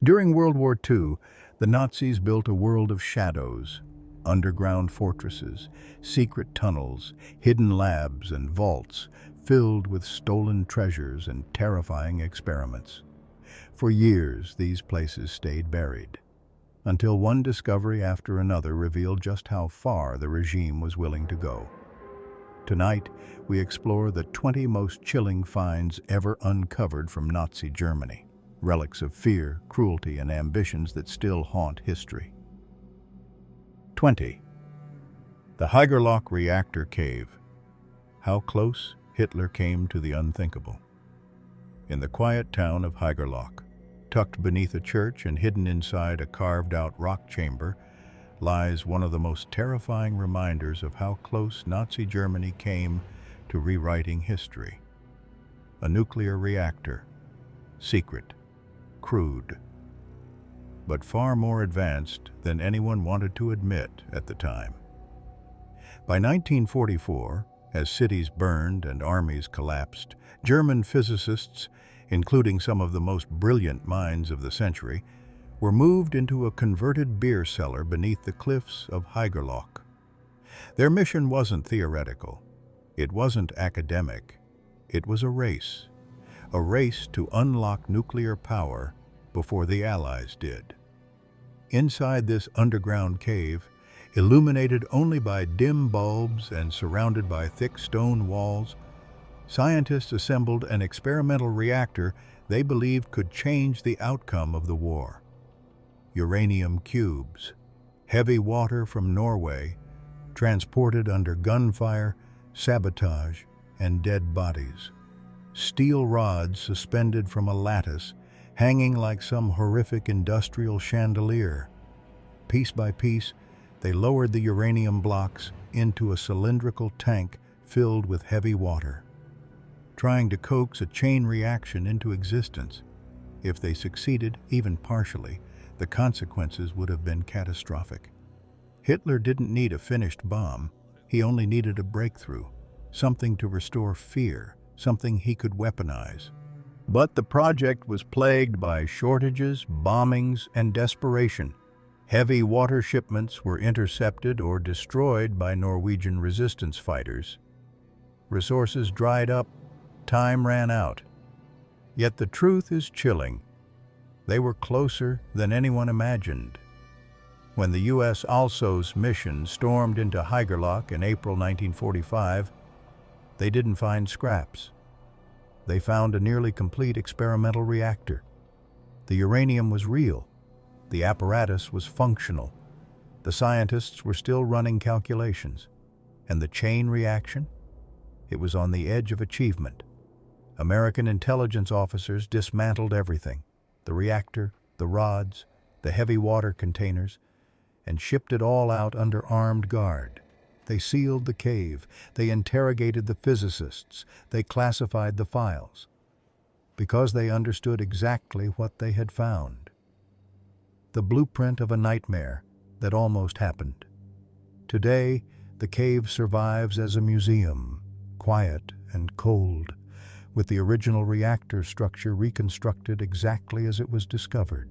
During World War II, the Nazis built a world of shadows, underground fortresses, secret tunnels, hidden labs and vaults filled with stolen treasures and terrifying experiments. For years, these places stayed buried, until one discovery after another revealed just how far the regime was willing to go. Tonight, we explore the 20 most chilling finds ever uncovered from Nazi Germany, relics of fear, cruelty, and ambitions that still haunt history. 20. The Haigerloch Reactor Cave. How close Hitler came to the unthinkable. In the quiet town of Haigerloch, tucked beneath a church and hidden inside a carved-out rock chamber, lies one of the most terrifying reminders of how close Nazi Germany came to rewriting history. A nuclear reactor, secret, crude, but far more advanced than anyone wanted to admit at the time. By 1944, as cities burned and armies collapsed, German physicists, including some of the most brilliant minds of the century, were moved into a converted beer cellar beneath the cliffs of Haigerloch. Their mission wasn't theoretical. It wasn't academic. It was a race to unlock nuclear power before the Allies did. Inside this underground cave, illuminated only by dim bulbs and surrounded by thick stone walls, scientists assembled an experimental reactor they believed could change the outcome of the war. Uranium cubes, heavy water from Norway, transported under gunfire, sabotage, and dead bodies. Steel rods suspended from a lattice, hanging like some horrific industrial chandelier. Piece by piece, they lowered the uranium blocks into a cylindrical tank filled with heavy water, trying to coax a chain reaction into existence. If they succeeded, even partially, the consequences would have been catastrophic. Hitler didn't need a finished bomb. He only needed a breakthrough, something to restore fear, something he could weaponize. But the project was plagued by shortages, bombings, and desperation. Heavy water shipments were intercepted or destroyed by Norwegian resistance fighters. Resources dried up, time ran out. Yet the truth is chilling. They were closer than anyone imagined. When the U.S. ALSO's mission stormed into Haigerloch in April 1945, they didn't find scraps. They found a nearly complete experimental reactor. The uranium was real. The apparatus was functional. The scientists were still running calculations. And the chain reaction? It was on the edge of achievement. American intelligence officers dismantled everything: the reactor, the rods, the heavy water containers, and shipped it all out under armed guard. They sealed the cave. They interrogated the physicists. They classified the files, because they understood exactly what they had found. The blueprint of a nightmare that almost happened. Today, the cave survives as a museum, quiet and cold, with the original reactor structure reconstructed exactly as it was discovered.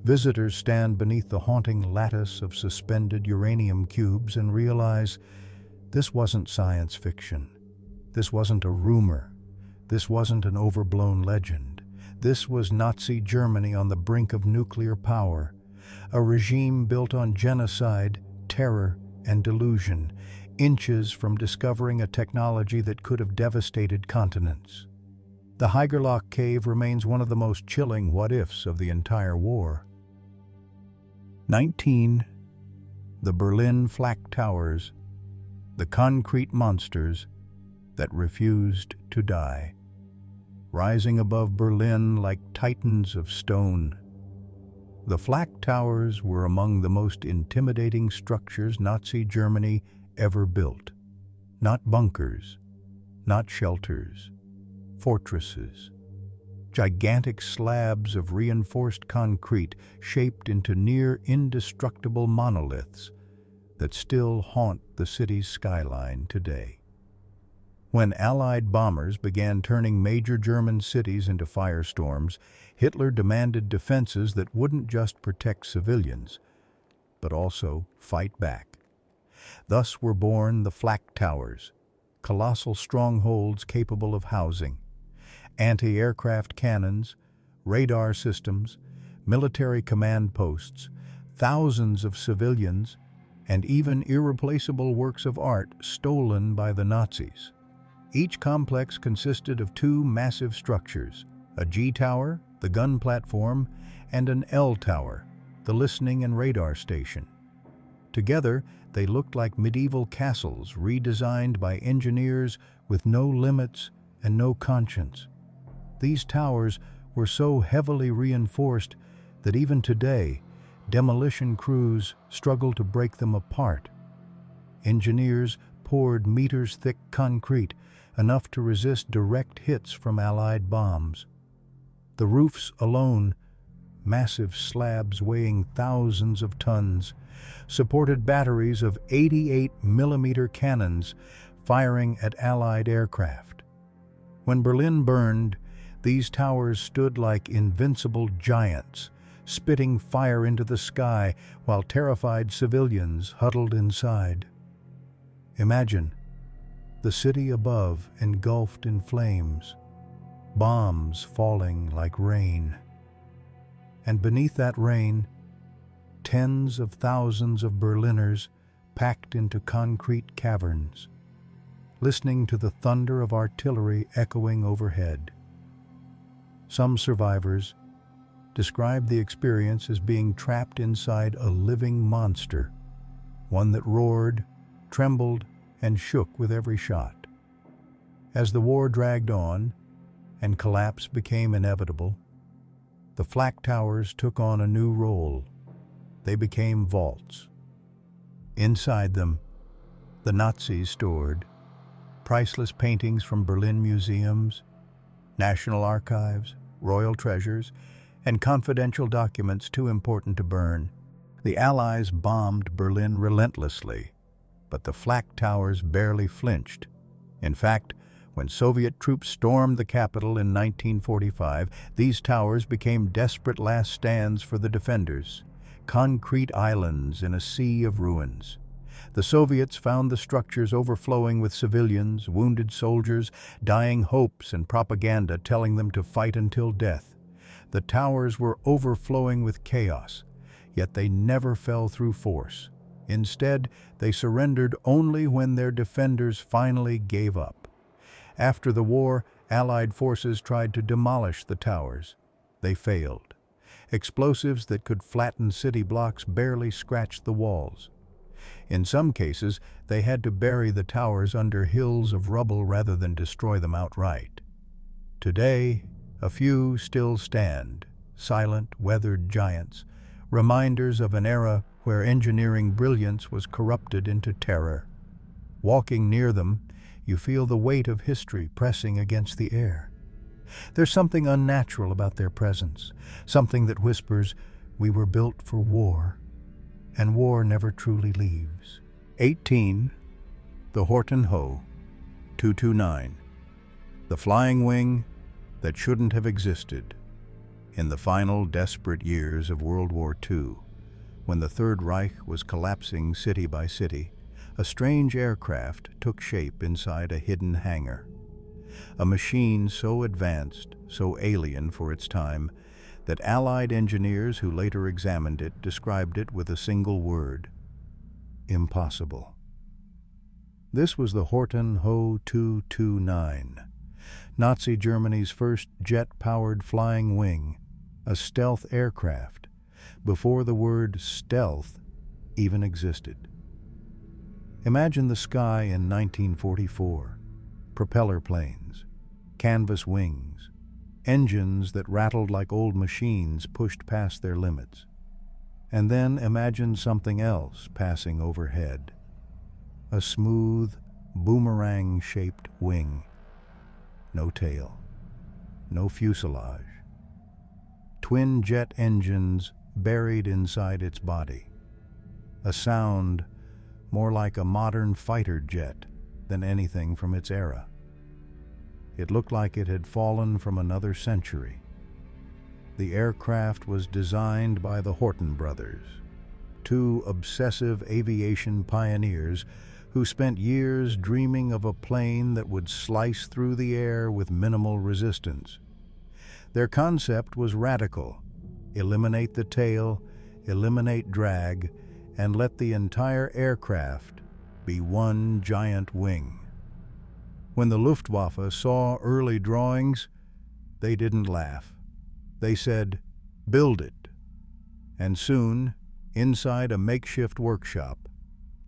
Visitors stand beneath the haunting lattice of suspended uranium cubes and realize this wasn't science fiction. This wasn't a rumor. This wasn't an overblown legend. This was Nazi Germany on the brink of nuclear power, a regime built on genocide, terror, and delusion, inches from discovering a technology that could have devastated continents. The Haigerloch Cave remains one of the most chilling what-ifs of the entire war. 19. The Berlin Flak Towers, the concrete monsters that refused to die, rising above Berlin like titans of stone. The Flak Towers were among the most intimidating structures Nazi Germany ever built. Not bunkers, not shelters, fortresses. Gigantic slabs of reinforced concrete shaped into near indestructible monoliths that still haunt the city's skyline today. When Allied bombers began turning major German cities into firestorms, Hitler demanded defenses that wouldn't just protect civilians, but also fight back. Thus were born the flak towers, colossal strongholds capable of housing anti-aircraft cannons, radar systems, military command posts, thousands of civilians, and even irreplaceable works of art stolen by the Nazis. Each complex consisted of two massive structures, a G tower, the gun platform, and an L tower, the listening and radar station. Together, they looked like medieval castles redesigned by engineers with no limits and no conscience. These towers were so heavily reinforced that even today, demolition crews struggle to break them apart. Engineers poured meters-thick concrete, enough to resist direct hits from Allied bombs. The roofs alone, massive slabs weighing thousands of tons, supported batteries of 88-millimeter cannons firing at Allied aircraft. When Berlin burned, these towers stood like invincible giants, spitting fire into the sky while terrified civilians huddled inside. Imagine the city above engulfed in flames, bombs falling like rain. And beneath that rain, tens of thousands of Berliners packed into concrete caverns, listening to the thunder of artillery echoing overhead. Some survivors described the experience as being trapped inside a living monster, one that roared, trembled, and shook with every shot. As the war dragged on and collapse became inevitable, the flak towers took on a new role. They became vaults. Inside them, the Nazis stored priceless paintings from Berlin museums, national archives, royal treasures, and confidential documents too important to burn. The Allies bombed Berlin relentlessly, but the flak towers barely flinched. In fact, when Soviet troops stormed the capital in 1945, these towers became desperate last stands for the defenders, concrete islands in a sea of ruins. The Soviets found the structures overflowing with civilians, wounded soldiers, dying hopes and propaganda telling them to fight until death. The towers were overflowing with chaos, yet they never fell through force. Instead, they surrendered only when their defenders finally gave up. After the war, Allied forces tried to demolish the towers. They failed. Explosives that could flatten city blocks barely scratched the walls. In some cases, they had to bury the towers under hills of rubble rather than destroy them outright. Today, a few still stand, silent, weathered giants, reminders of an era where engineering brilliance was corrupted into terror. Walking near them, you feel the weight of history pressing against the air. There's something unnatural about their presence, something that whispers, "We were built for war," and war never truly leaves. 18. The Horton Ho 229. The flying wing that shouldn't have existed. In the final desperate years of World War II, when the Third Reich was collapsing city by city, a strange aircraft took shape inside a hidden hangar. A machine so advanced, so alien for its time, that Allied engineers who later examined it described it with a single word: impossible. This was the Horton Ho 229, Nazi Germany's first jet-powered flying wing, a stealth aircraft, before the word stealth even existed. Imagine the sky in 1944, propeller planes, canvas wings, engines that rattled like old machines pushed past their limits. And then imagine something else passing overhead. A smooth, boomerang-shaped wing. No tail. No fuselage. Twin jet engines buried inside its body. A sound more like a modern fighter jet than anything from its era. It looked like it had fallen from another century. The aircraft was designed by the Horton brothers, two obsessive aviation pioneers who spent years dreaming of a plane that would slice through the air with minimal resistance. Their concept was radical: eliminate the tail, eliminate drag, and let the entire aircraft be one giant wing. When the Luftwaffe saw early drawings, they didn't laugh. They said, "Build it." And soon, inside a makeshift workshop,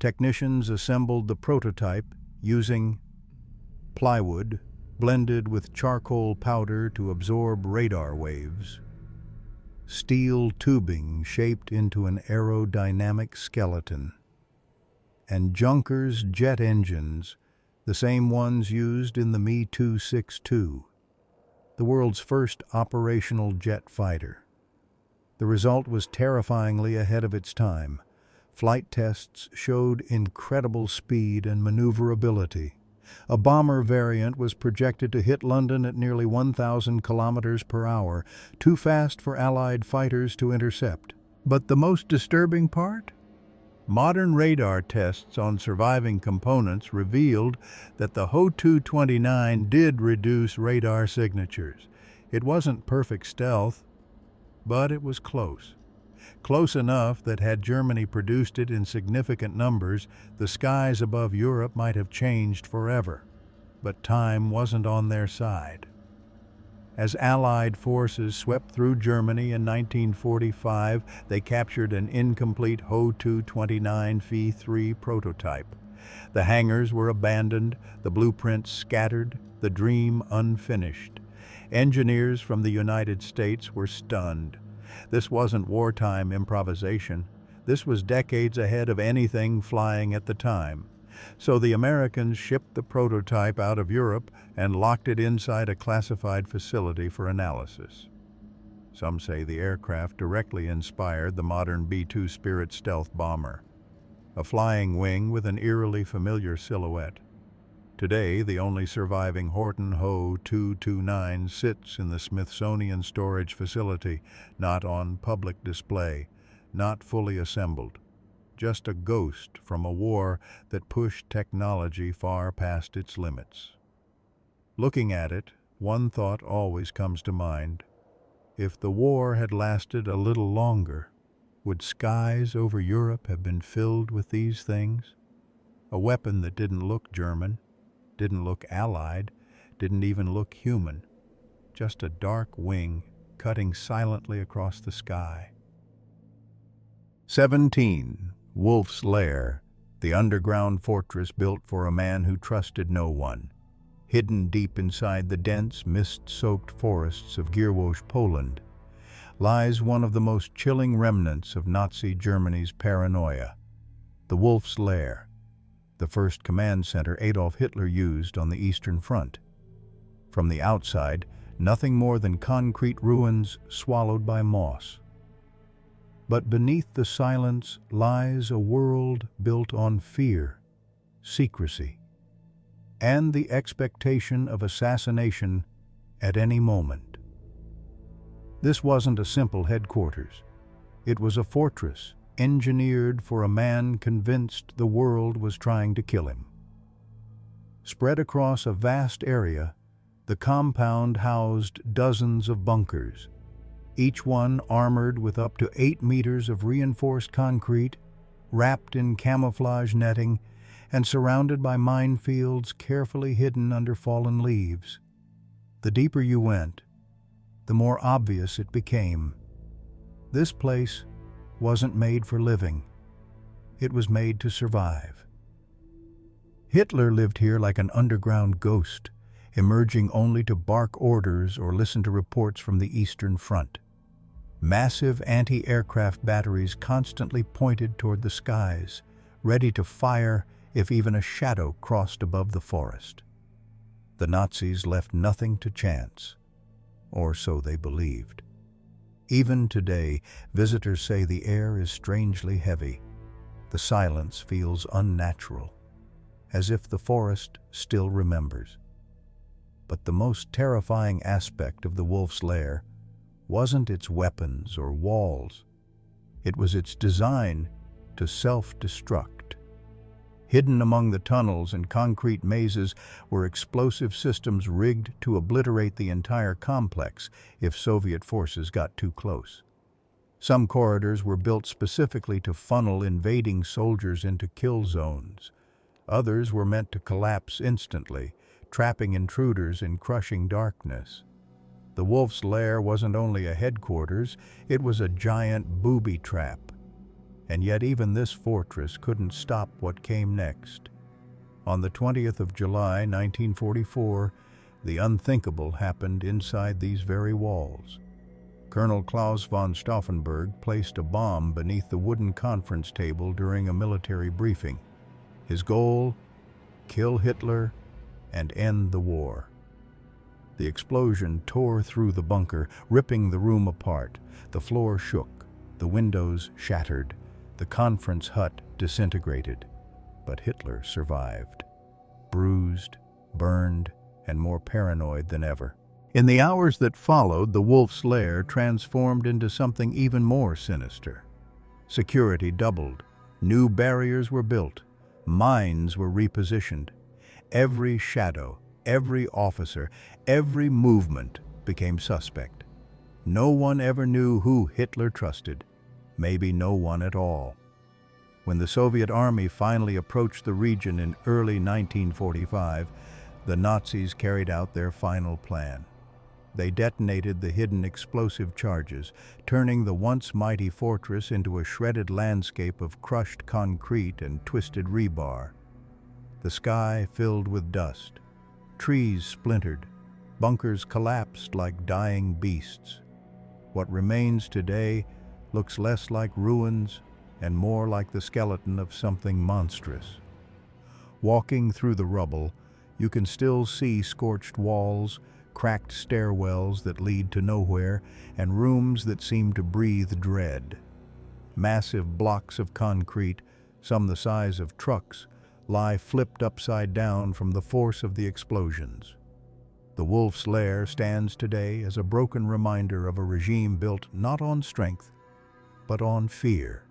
technicians assembled the prototype using plywood blended with charcoal powder to absorb radar waves, steel tubing shaped into an aerodynamic skeleton, and Junkers jet engines, the same ones used in the Me-262, the world's first operational jet fighter. The result was terrifyingly ahead of its time. Flight tests showed incredible speed and maneuverability. A bomber variant was projected to hit London at nearly 1,000 kilometers per hour, too fast for Allied fighters to intercept. But the most disturbing part? Modern radar tests on surviving components revealed that the Ho-229 did reduce radar signatures. It wasn't perfect stealth, but it was close. Close enough that had Germany produced it in significant numbers, the skies above Europe might have changed forever. But time wasn't on their side. As Allied forces swept through Germany in 1945, they captured an incomplete Ho-229 Phi-3 prototype. The hangars were abandoned, the blueprints scattered, the dream unfinished. Engineers from the United States were stunned. This wasn't wartime improvisation. This was decades ahead of anything flying at the time. So the Americans shipped the prototype out of Europe and locked it inside a classified facility for analysis. Some say the aircraft directly inspired the modern B-2 Spirit stealth bomber, a flying wing with an eerily familiar silhouette. Today, the only surviving Horton Ho-229 sits in the Smithsonian storage facility, not on public display, not fully assembled. Just a ghost from a war that pushed technology far past its limits. Looking at it, one thought always comes to mind. If the war had lasted a little longer, would skies over Europe have been filled with these things? A weapon that didn't look German, didn't look Allied, didn't even look human. Just a dark wing cutting silently across the sky. 17. Wolf's Lair, the underground fortress built for a man who trusted no one. Hidden deep inside the dense, mist-soaked forests of Gierwosch, Poland, lies one of the most chilling remnants of Nazi Germany's paranoia, the Wolf's Lair, the first command center Adolf Hitler used on the Eastern Front. From the outside, nothing more than concrete ruins swallowed by moss. But beneath the silence lies a world built on fear, secrecy, and the expectation of assassination at any moment. This wasn't a simple headquarters. It was a fortress engineered for a man convinced the world was trying to kill him. Spread across a vast area, the compound housed dozens of bunkers, each one armored with up to 8 meters of reinforced concrete, wrapped in camouflage netting, and surrounded by minefields carefully hidden under fallen leaves. The deeper you went, the more obvious it became. This place wasn't made for living. It was made to survive. Hitler lived here like an underground ghost, emerging only to bark orders or listen to reports from the Eastern Front. Massive anti-aircraft batteries constantly pointed toward the skies, ready to fire if even a shadow crossed above the forest. The Nazis left nothing to chance, or so they believed. Even today, visitors say the air is strangely heavy. The silence feels unnatural, as if the forest still remembers. But the most terrifying aspect of the wolf's lair wasn't its weapons or walls. It was its design to self-destruct. Hidden among the tunnels and concrete mazes were explosive systems rigged to obliterate the entire complex if Soviet forces got too close. Some corridors were built specifically to funnel invading soldiers into kill zones. Others were meant to collapse instantly, trapping intruders in crushing darkness. The wolf's lair wasn't only a headquarters, it was a giant booby trap. And yet even this fortress couldn't stop what came next. On the 20th of July, 1944, the unthinkable happened inside these very walls. Colonel Klaus von Stauffenberg placed a bomb beneath the wooden conference table during a military briefing. His goal? Kill Hitler and end the war. The explosion tore through the bunker, ripping the room apart. The floor shook, the windows shattered, the conference hut disintegrated. But Hitler survived, bruised, burned, and more paranoid than ever. In the hours that followed, the wolf's lair transformed into something even more sinister. Security doubled, new barriers were built, mines were repositioned. Every shadow, every officer, every movement became suspect. No one ever knew who Hitler trusted, maybe no one at all. When the Soviet army finally approached the region in early 1945, the Nazis carried out their final plan. They detonated the hidden explosive charges, turning the once mighty fortress into a shredded landscape of crushed concrete and twisted rebar. The sky filled with dust. Trees splintered. Bunkers collapsed like dying beasts. What remains today looks less like ruins and more like the skeleton of something monstrous. Walking through the rubble, you can still see scorched walls, cracked stairwells that lead to nowhere, and rooms that seem to breathe dread. Massive blocks of concrete, some the size of trucks, lie flipped upside down from the force of the explosions. The wolf's lair stands today as a broken reminder of a regime built not on strength, but on fear.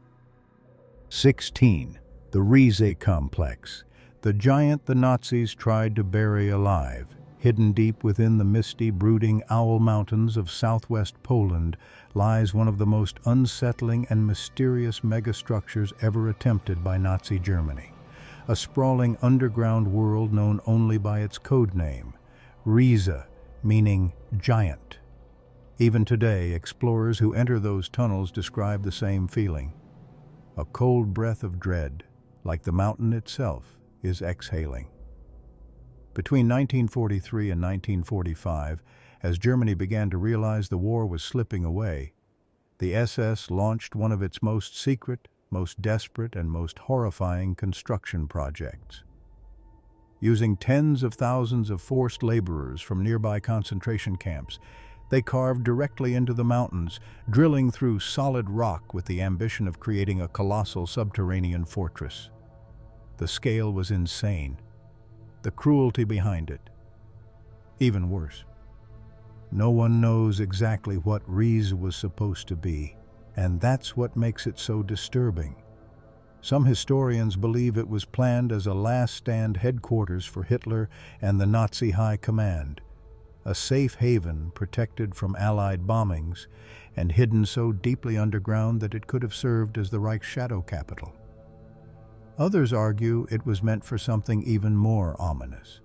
16. The Riese Complex, the giant the Nazis tried to bury alive. Hidden deep within the misty, brooding Owl Mountains of southwest Poland lies one of the most unsettling and mysterious megastructures ever attempted by Nazi Germany. A sprawling underground world known only by its code name, Riese, meaning giant. Even today, explorers who enter those tunnels describe the same feeling. A cold breath of dread, like the mountain itself, is exhaling. Between 1943 and 1945, as Germany began to realize the war was slipping away, the SS launched one of its most secret, most desperate, and most horrifying construction projects. Using tens of thousands of forced laborers from nearby concentration camps, they carved directly into the mountains, drilling through solid rock with the ambition of creating a colossal subterranean fortress. The scale was insane. The cruelty behind it, even worse. No one knows exactly what Riese was supposed to be, and that's what makes it so disturbing. Some historians believe it was planned as a last-stand headquarters for Hitler and the Nazi High Command, a safe haven protected from Allied bombings and hidden so deeply underground that it could have served as the Reich's shadow capital. Others argue it was meant for something even more ominous,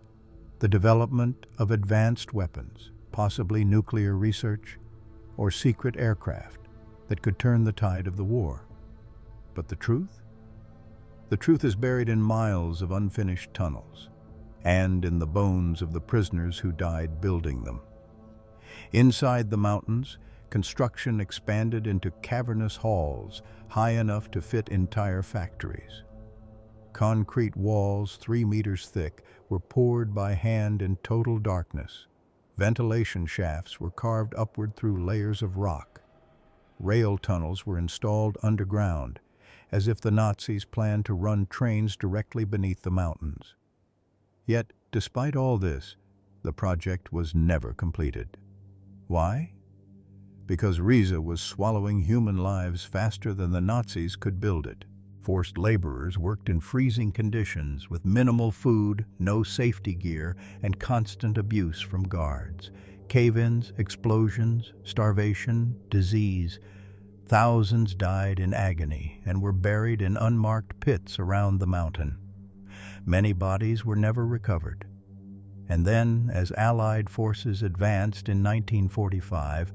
the development of advanced weapons, possibly nuclear research, or secret aircraft that could turn the tide of the war. But the truth? The truth is buried in miles of unfinished tunnels, and in the bones of the prisoners who died building them. Inside the mountains, construction expanded into cavernous halls high enough to fit entire factories. Concrete walls 3 meters thick were poured by hand in total darkness. Ventilation shafts were carved upward through layers of rock. Rail tunnels were installed underground, as if the Nazis planned to run trains directly beneath the mountains. Yet, despite all this, the project was never completed. Why? Because Riese was swallowing human lives faster than the Nazis could build it. Forced laborers worked in freezing conditions with minimal food, no safety gear, and constant abuse from guards. Cave-ins, explosions, starvation, disease. Thousands died in agony and were buried in unmarked pits around the mountain. Many bodies were never recovered. And then, as Allied forces advanced in 1945,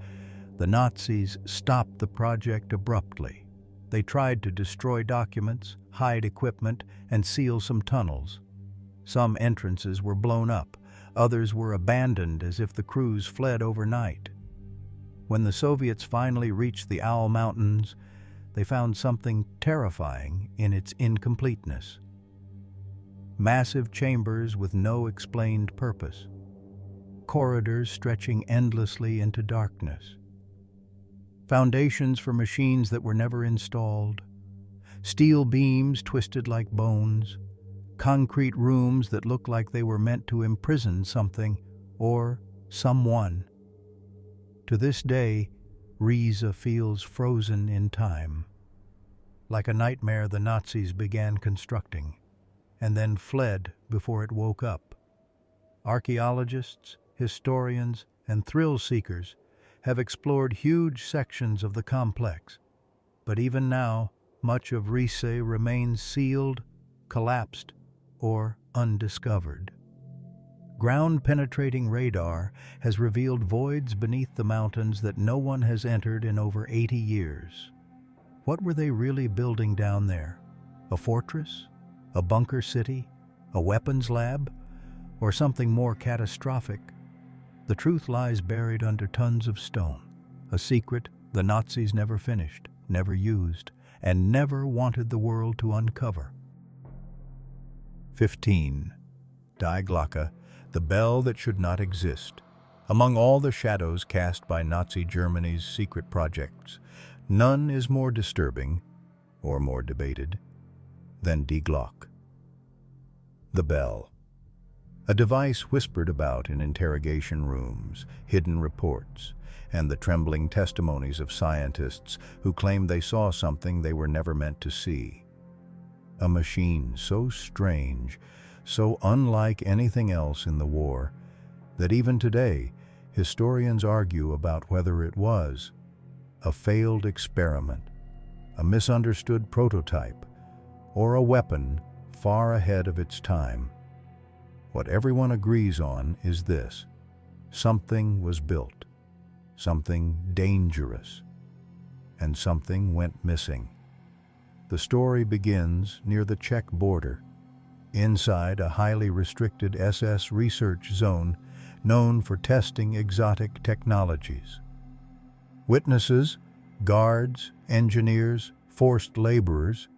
the Nazis stopped the project abruptly. They tried to destroy documents, hide equipment, and seal some tunnels. Some entrances were blown up, others were abandoned as if the crews fled overnight. When the Soviets finally reached the Owl Mountains, they found something terrifying in its incompleteness. Massive chambers with no explained purpose. Corridors stretching endlessly into darkness. Foundations for machines that were never installed. Steel beams twisted like bones. Concrete rooms that looked like they were meant to imprison something or someone. To this day, Riese feels frozen in time. Like a nightmare the Nazis began constructing, and then fled before it woke up. Archaeologists, historians, and thrill-seekers have explored huge sections of the complex, but even now, much of Riese remains sealed, collapsed, or undiscovered. Ground-penetrating radar has revealed voids beneath the mountains that no one has entered in over 80 years. What were they really building down there? A fortress? A bunker city? A weapons lab? Or something more catastrophic? The truth lies buried under tons of stone, a secret the Nazis never finished, never used, and never wanted the world to uncover. 15. Die Glocke, the bell that should not exist. Among all the shadows cast by Nazi Germany's secret projects, none is more disturbing, or more debated, than Die Glocke. The bell. A device whispered about in interrogation rooms, hidden reports, and the trembling testimonies of scientists who claimed they saw something they were never meant to see. A machine so strange, so unlike anything else in the war, that even today, historians argue about whether it was a failed experiment, a misunderstood prototype, or a weapon far ahead of its time. What everyone agrees on is this: something was built, something dangerous, and something went missing. The story begins near the Czech border, inside a highly restricted SS research zone known for testing exotic technologies. Witnesses, guards, engineers, forced laborers,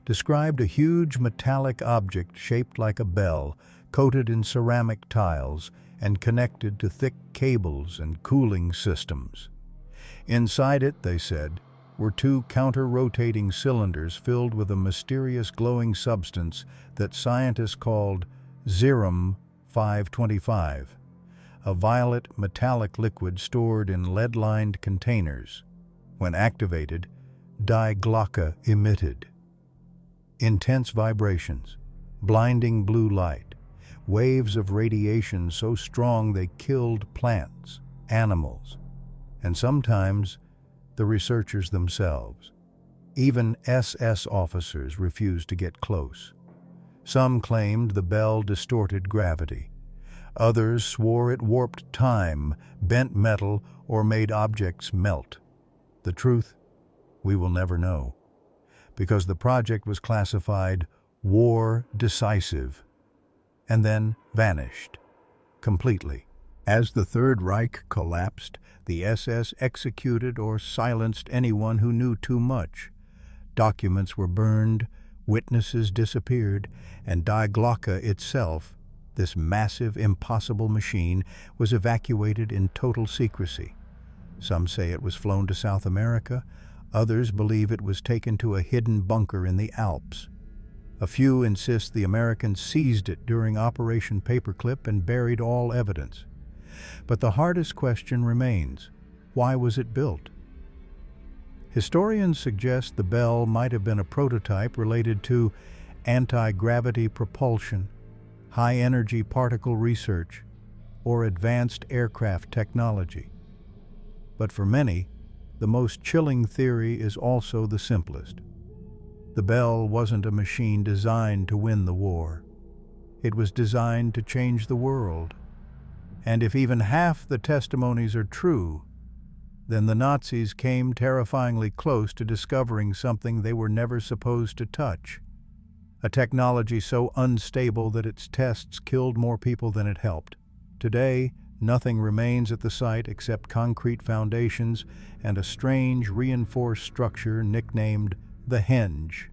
described a huge metallic object shaped like a bell, coated in ceramic tiles and connected to thick cables and cooling systems. Inside it, they said, were two counter-rotating cylinders filled with a mysterious glowing substance that scientists called Serum 525, a violet metallic liquid stored in lead-lined containers. When activated, Die Glocke emitted intense vibrations, blinding blue light, waves of radiation so strong they killed plants, animals, and sometimes the researchers themselves. Even SS officers refused to get close. Some claimed the bell distorted gravity. Others swore it warped time, bent metal, or made objects melt. The truth, we will never know, because the project was classified war decisive, and then vanished completely. As the Third Reich collapsed, the SS executed or silenced anyone who knew too much. Documents were burned, witnesses disappeared, and Die Glocke itself, this massive, impossible machine, was evacuated in total secrecy. Some say it was flown to South America, others believe it was taken to a hidden bunker in the Alps. A few insist the Americans seized it during Operation Paperclip and buried all evidence. But the hardest question remains: why was it built? Historians suggest the bell might have been a prototype related to anti-gravity propulsion, high-energy particle research, or advanced aircraft technology. But for many, the most chilling theory is also the simplest. The bell wasn't a machine designed to win the war. It was designed to change the world. And if even half the testimonies are true, then the Nazis came terrifyingly close to discovering something they were never supposed to touch. A technology so unstable that its tests killed more people than it helped. Today, nothing remains at the site except concrete foundations and a strange reinforced structure nicknamed the Henge,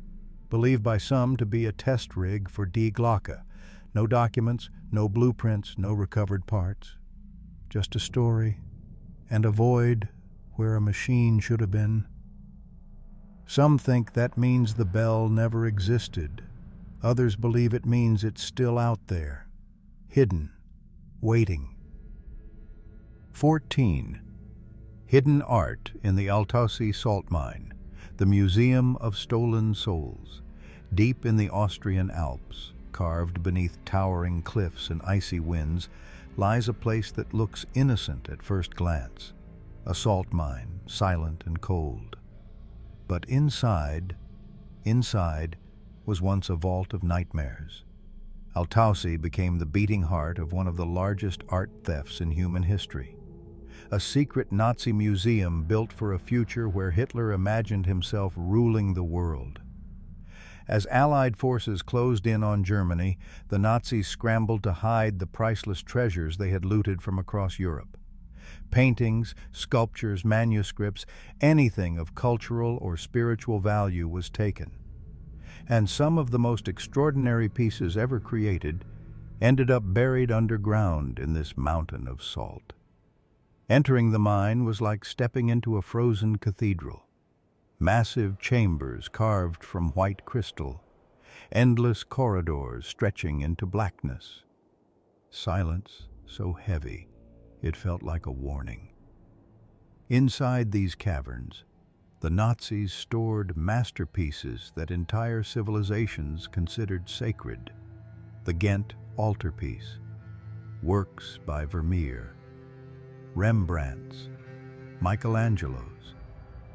believed by some to be a test rig for Die Glocke. No documents, no blueprints, no recovered parts. Just a story and a void where a machine should have been. Some think that means the bell never existed. Others believe it means it's still out there, hidden, waiting. 14. Hidden art in the Altaussee salt mine, the Museum of Stolen Souls. Deep in the Austrian Alps, carved beneath towering cliffs and icy winds, lies a place that looks innocent at first glance. A salt mine, silent and cold. But inside was once a vault of nightmares. Altaussee became the beating heart of one of the largest art thefts in human history. A secret Nazi museum built for a future where Hitler imagined himself ruling the world. As Allied forces closed in on Germany, the Nazis scrambled to hide the priceless treasures they had looted from across Europe. Paintings, sculptures, manuscripts, anything of cultural or spiritual value was taken. And some of the most extraordinary pieces ever created ended up buried underground in this mountain of salt. Entering the mine was like stepping into a frozen cathedral. Massive chambers carved from white crystal, endless corridors stretching into blackness. Silence so heavy it felt like a warning. Inside these caverns, the Nazis stored masterpieces that entire civilizations considered sacred. The Ghent altarpiece, works by Vermeer, Rembrandt's, Michelangelo's,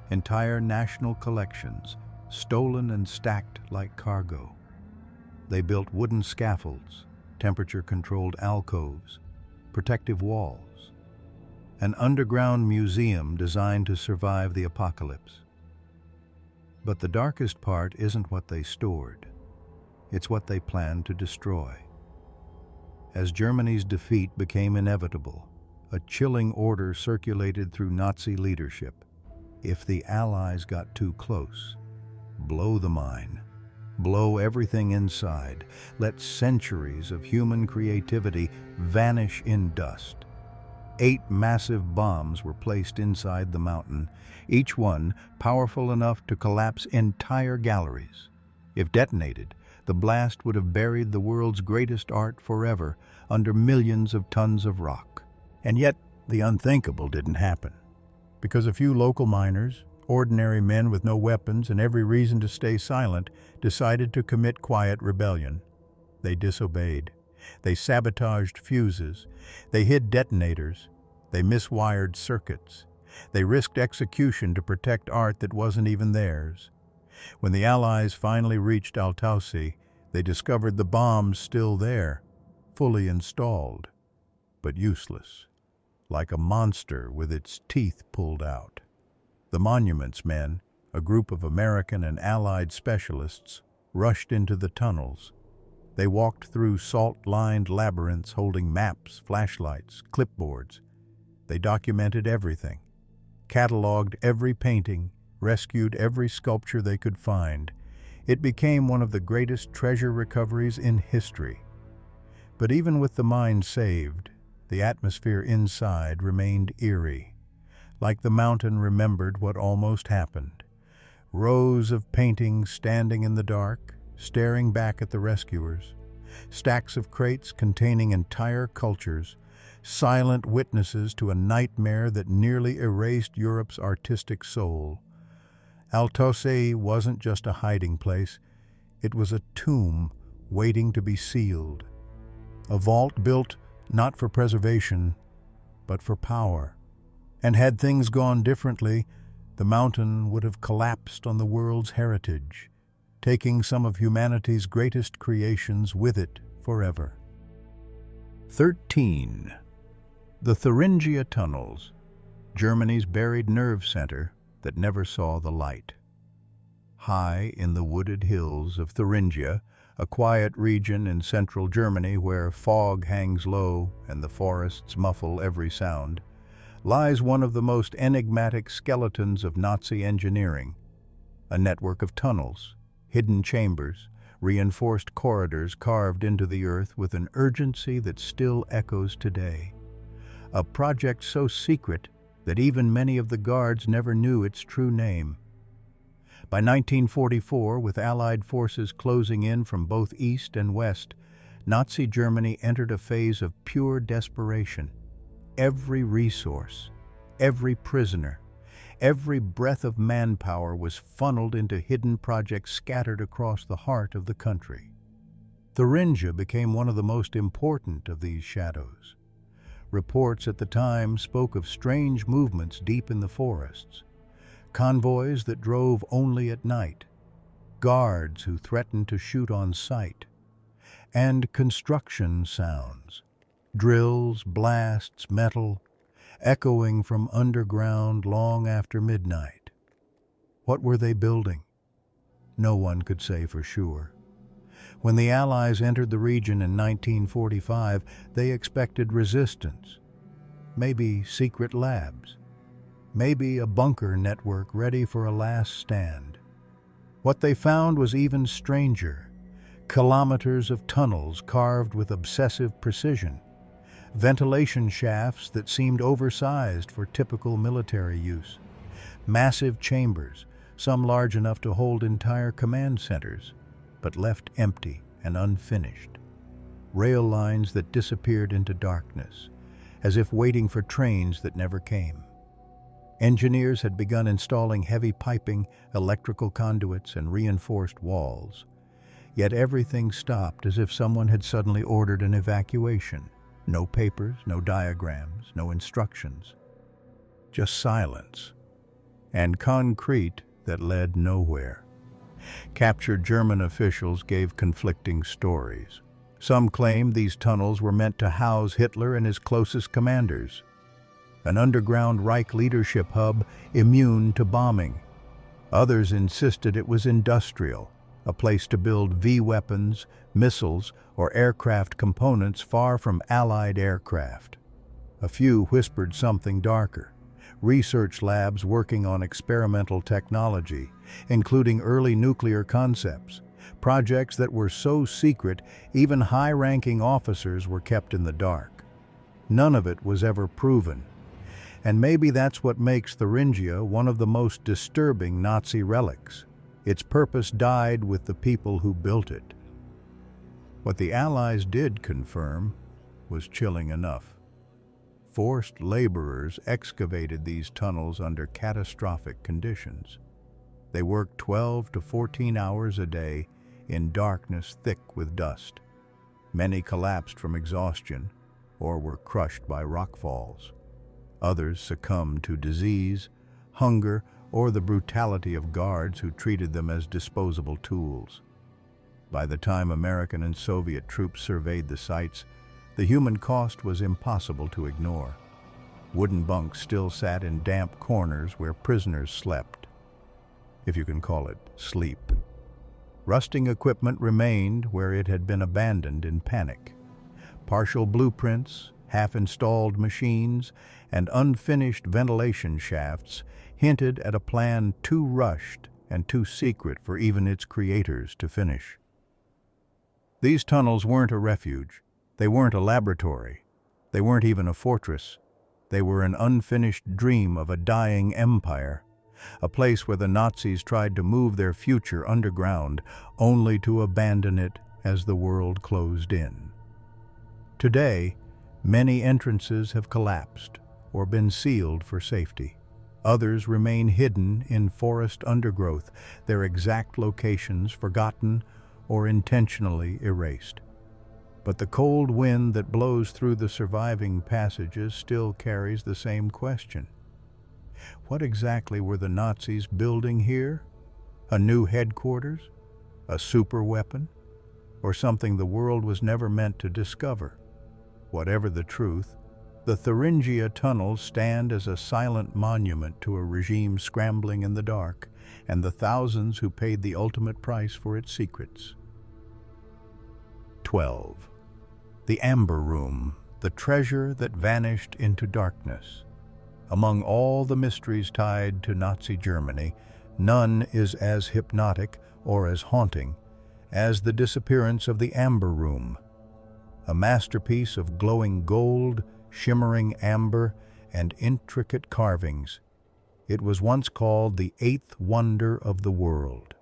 entire national collections stolen and stacked like cargo. They built wooden scaffolds, temperature-controlled alcoves, protective walls, an underground museum designed to survive the apocalypse. But the darkest part isn't what they stored. It's what they planned to destroy. As Germany's defeat became inevitable, a chilling order circulated through Nazi leadership. If the Allies got too close, blow the mine. Blow everything inside. Let centuries of human creativity vanish in dust. 8 massive bombs were placed inside the mountain, each one powerful enough to collapse entire galleries. If detonated, the blast would have buried the world's greatest art forever under millions of tons of rock. And yet, the unthinkable didn't happen. Because a few local miners, ordinary men with no weapons and every reason to stay silent, decided to commit quiet rebellion. They disobeyed. They sabotaged fuses. They hid detonators. They miswired circuits. They risked execution to protect art that wasn't even theirs. When the Allies finally reached Altaussee, they discovered the bombs still there, fully installed, but useless, like a monster with its teeth pulled out. The Monuments Men, a group of American and Allied specialists, rushed into the tunnels. They walked through salt-lined labyrinths holding maps, flashlights, clipboards. They documented everything, cataloged every painting, rescued every sculpture they could find. It became one of the greatest treasure recoveries in history. But even with the mine saved, the atmosphere inside remained eerie, like the mountain remembered what almost happened. Rows of paintings standing in the dark, staring back at the rescuers. Stacks of crates containing entire cultures, silent witnesses to a nightmare that nearly erased Europe's artistic soul. Altaussee wasn't just a hiding place, it was a tomb waiting to be sealed. A vault built not for preservation, but for power. And had things gone differently, the mountain would have collapsed on the world's heritage, taking some of humanity's greatest creations with it forever. 13. The Thuringia Tunnels, Germany's buried nerve center that never saw the light. High in the wooded hills of Thuringia, a quiet region in central Germany where fog hangs low and the forests muffle every sound, lies one of the most enigmatic skeletons of Nazi engineering, a network of tunnels, hidden chambers, reinforced corridors carved into the earth with an urgency that still echoes today. A project so secret that even many of the guards never knew its true name. By 1944, with Allied forces closing in from both east and west, Nazi Germany entered a phase of pure desperation. Every resource, every prisoner, every breath of manpower was funneled into hidden projects scattered across the heart of the country. Thuringia became one of the most important of these shadows. Reports at the time spoke of strange movements deep in the forests, convoys that drove only at night, guards who threatened to shoot on sight, and construction sounds, drills, blasts, metal, echoing from underground long after midnight. What were they building? No one could say for sure. When the Allies entered the region in 1945, they expected resistance, maybe secret labs, maybe a bunker network ready for a last stand. What they found was even stranger: kilometers of tunnels carved with obsessive precision, ventilation shafts that seemed oversized for typical military use, massive chambers, some large enough to hold entire command centers, but left empty and unfinished, rail lines that disappeared into darkness, as if waiting for trains that never came. Engineers had begun installing heavy piping, electrical conduits, and reinforced walls. Yet everything stopped as if someone had suddenly ordered an evacuation. No papers, no diagrams, no instructions. Just silence. And concrete that led nowhere. Captured German officials gave conflicting stories. Some claimed these tunnels were meant to house Hitler and his closest commanders, an underground Reich leadership hub immune to bombing. Others insisted it was industrial, a place to build V-weapons, missiles, or aircraft components far from Allied aircraft. A few whispered something darker: research labs working on experimental technology, including early nuclear concepts, projects that were so secret even high-ranking officers were kept in the dark. None of it was ever proven. And maybe that's what makes Thuringia one of the most disturbing Nazi relics. Its purpose died with the people who built it. What the Allies did confirm was chilling enough. Forced laborers excavated these tunnels under catastrophic conditions. They worked 12 to 14 hours a day in darkness thick with dust. Many collapsed from exhaustion or were crushed by rockfalls. Others succumbed to disease, hunger, or the brutality of guards who treated them as disposable tools. By the time American and Soviet troops surveyed the sites, the human cost was impossible to ignore. Wooden bunks still sat in damp corners where prisoners slept, if you can call it sleep. Rusting equipment remained where it had been abandoned in panic. Partial blueprints, half-installed machines, and unfinished ventilation shafts hinted at a plan too rushed and too secret for even its creators to finish. These tunnels weren't a refuge. They weren't a laboratory. They weren't even a fortress. They were an unfinished dream of a dying empire, a place where the Nazis tried to move their future underground, only to abandon it as the world closed in. Today, many entrances have collapsed or been sealed for safety. Others remain hidden in forest undergrowth, their exact locations forgotten or intentionally erased. But the cold wind that blows through the surviving passages still carries the same question. What exactly were the Nazis building here? A new headquarters? A superweapon? Or something the world was never meant to discover? Whatever the truth, the Thuringia tunnels stand as a silent monument to a regime scrambling in the dark, and the thousands who paid the ultimate price for its secrets. 12. The Amber Room, the treasure that vanished into darkness. Among all the mysteries tied to Nazi Germany, none is as hypnotic or as haunting as the disappearance of the Amber Room, a masterpiece of glowing gold, shimmering amber, and intricate carvings. It was once called the eighth wonder of the world.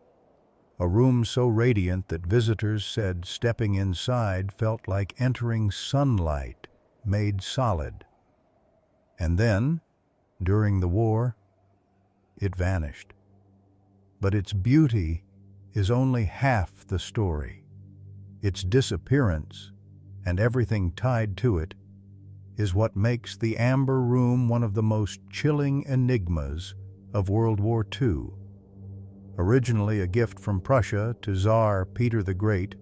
A room so radiant that visitors said stepping inside felt like entering sunlight made solid. And then, during the war, it vanished. But its beauty is only half the story. Its disappearance, and everything tied to it, is what makes the Amber Room one of the most chilling enigmas of World War II. Originally a gift from Prussia to Tsar Peter the Great,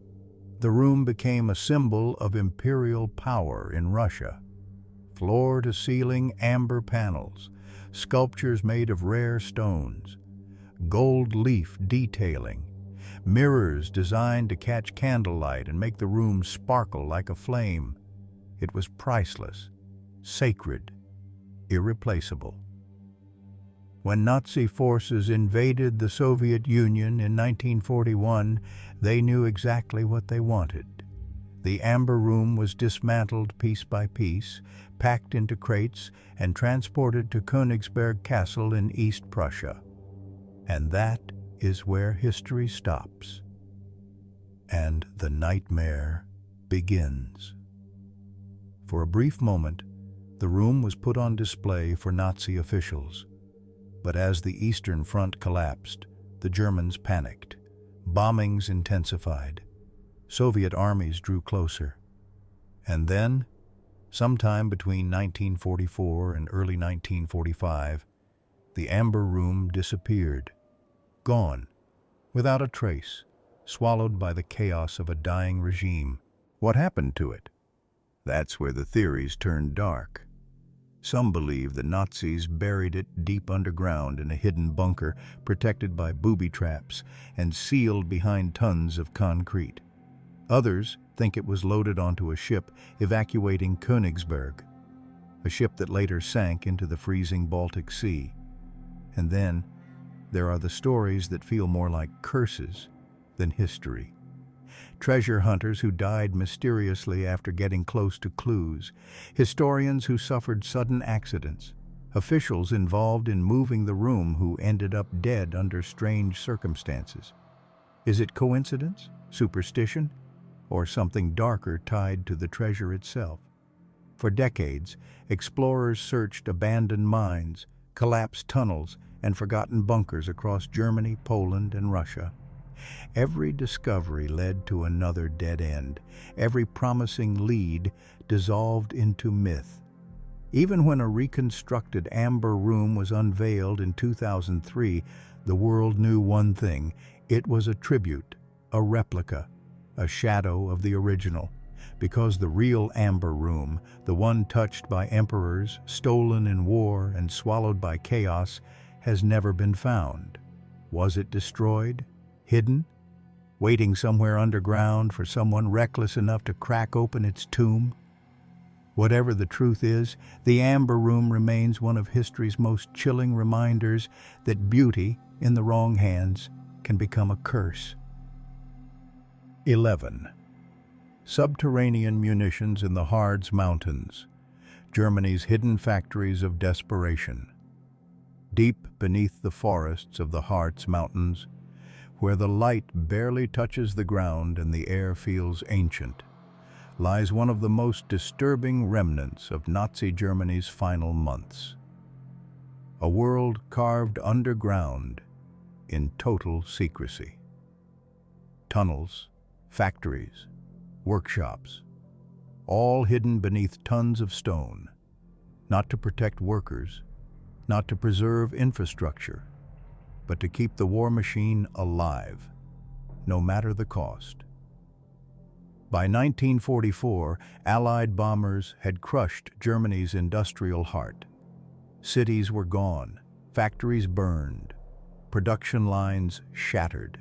the room became a symbol of imperial power in Russia. Floor-to-ceiling amber panels, sculptures made of rare stones, gold leaf detailing, mirrors designed to catch candlelight and make the room sparkle like a flame. It was priceless, sacred, irreplaceable. When Nazi forces invaded the Soviet Union in 1941, they knew exactly what they wanted. The Amber Room was dismantled piece by piece, packed into crates, and transported to Königsberg Castle in East Prussia. And that is where history stops. And the nightmare begins. For a brief moment, the room was put on display for Nazi officials. But as the Eastern Front collapsed, the Germans panicked. Bombings intensified. Soviet armies drew closer. And then, sometime between 1944 and early 1945, the Amber Room disappeared. Gone, without a trace, swallowed by the chaos of a dying regime. What happened to it? That's where the theories turned dark. Some believe the Nazis buried it deep underground in a hidden bunker protected by booby traps and sealed behind tons of concrete. Others think it was loaded onto a ship evacuating Königsberg, a ship that later sank into the freezing Baltic Sea. And then there are the stories that feel more like curses than history. Treasure hunters who died mysteriously after getting close to clues, historians who suffered sudden accidents, officials involved in moving the room who ended up dead under strange circumstances. Is it coincidence, superstition, or something darker tied to the treasure itself? For decades, explorers searched abandoned mines, collapsed tunnels, and forgotten bunkers across Germany, Poland, and Russia. Every discovery led to another dead end. Every promising lead dissolved into myth. Even when a reconstructed Amber Room was unveiled in 2003, the world knew one thing: it was a tribute, a replica, a shadow of the original. Because the real Amber Room, the one touched by emperors, stolen in war, and swallowed by chaos, has never been found. Was it destroyed? Hidden? Waiting somewhere underground for someone reckless enough to crack open its tomb? Whatever the truth is, the Amber Room remains one of history's most chilling reminders that beauty, in the wrong hands, can become a curse. 11. Subterranean munitions in the Harz Mountains, Germany's hidden factories of desperation. Deep beneath the forests of the Harz Mountains, where the light barely touches the ground and the air feels ancient, lies one of the most disturbing remnants of Nazi Germany's final months. A world carved underground in total secrecy. Tunnels, factories, workshops, all hidden beneath tons of stone, not to protect workers, not to preserve infrastructure, but to keep the war machine alive, no matter the cost. By 1944, Allied bombers had crushed Germany's industrial heart. Cities were gone, factories burned, production lines shattered.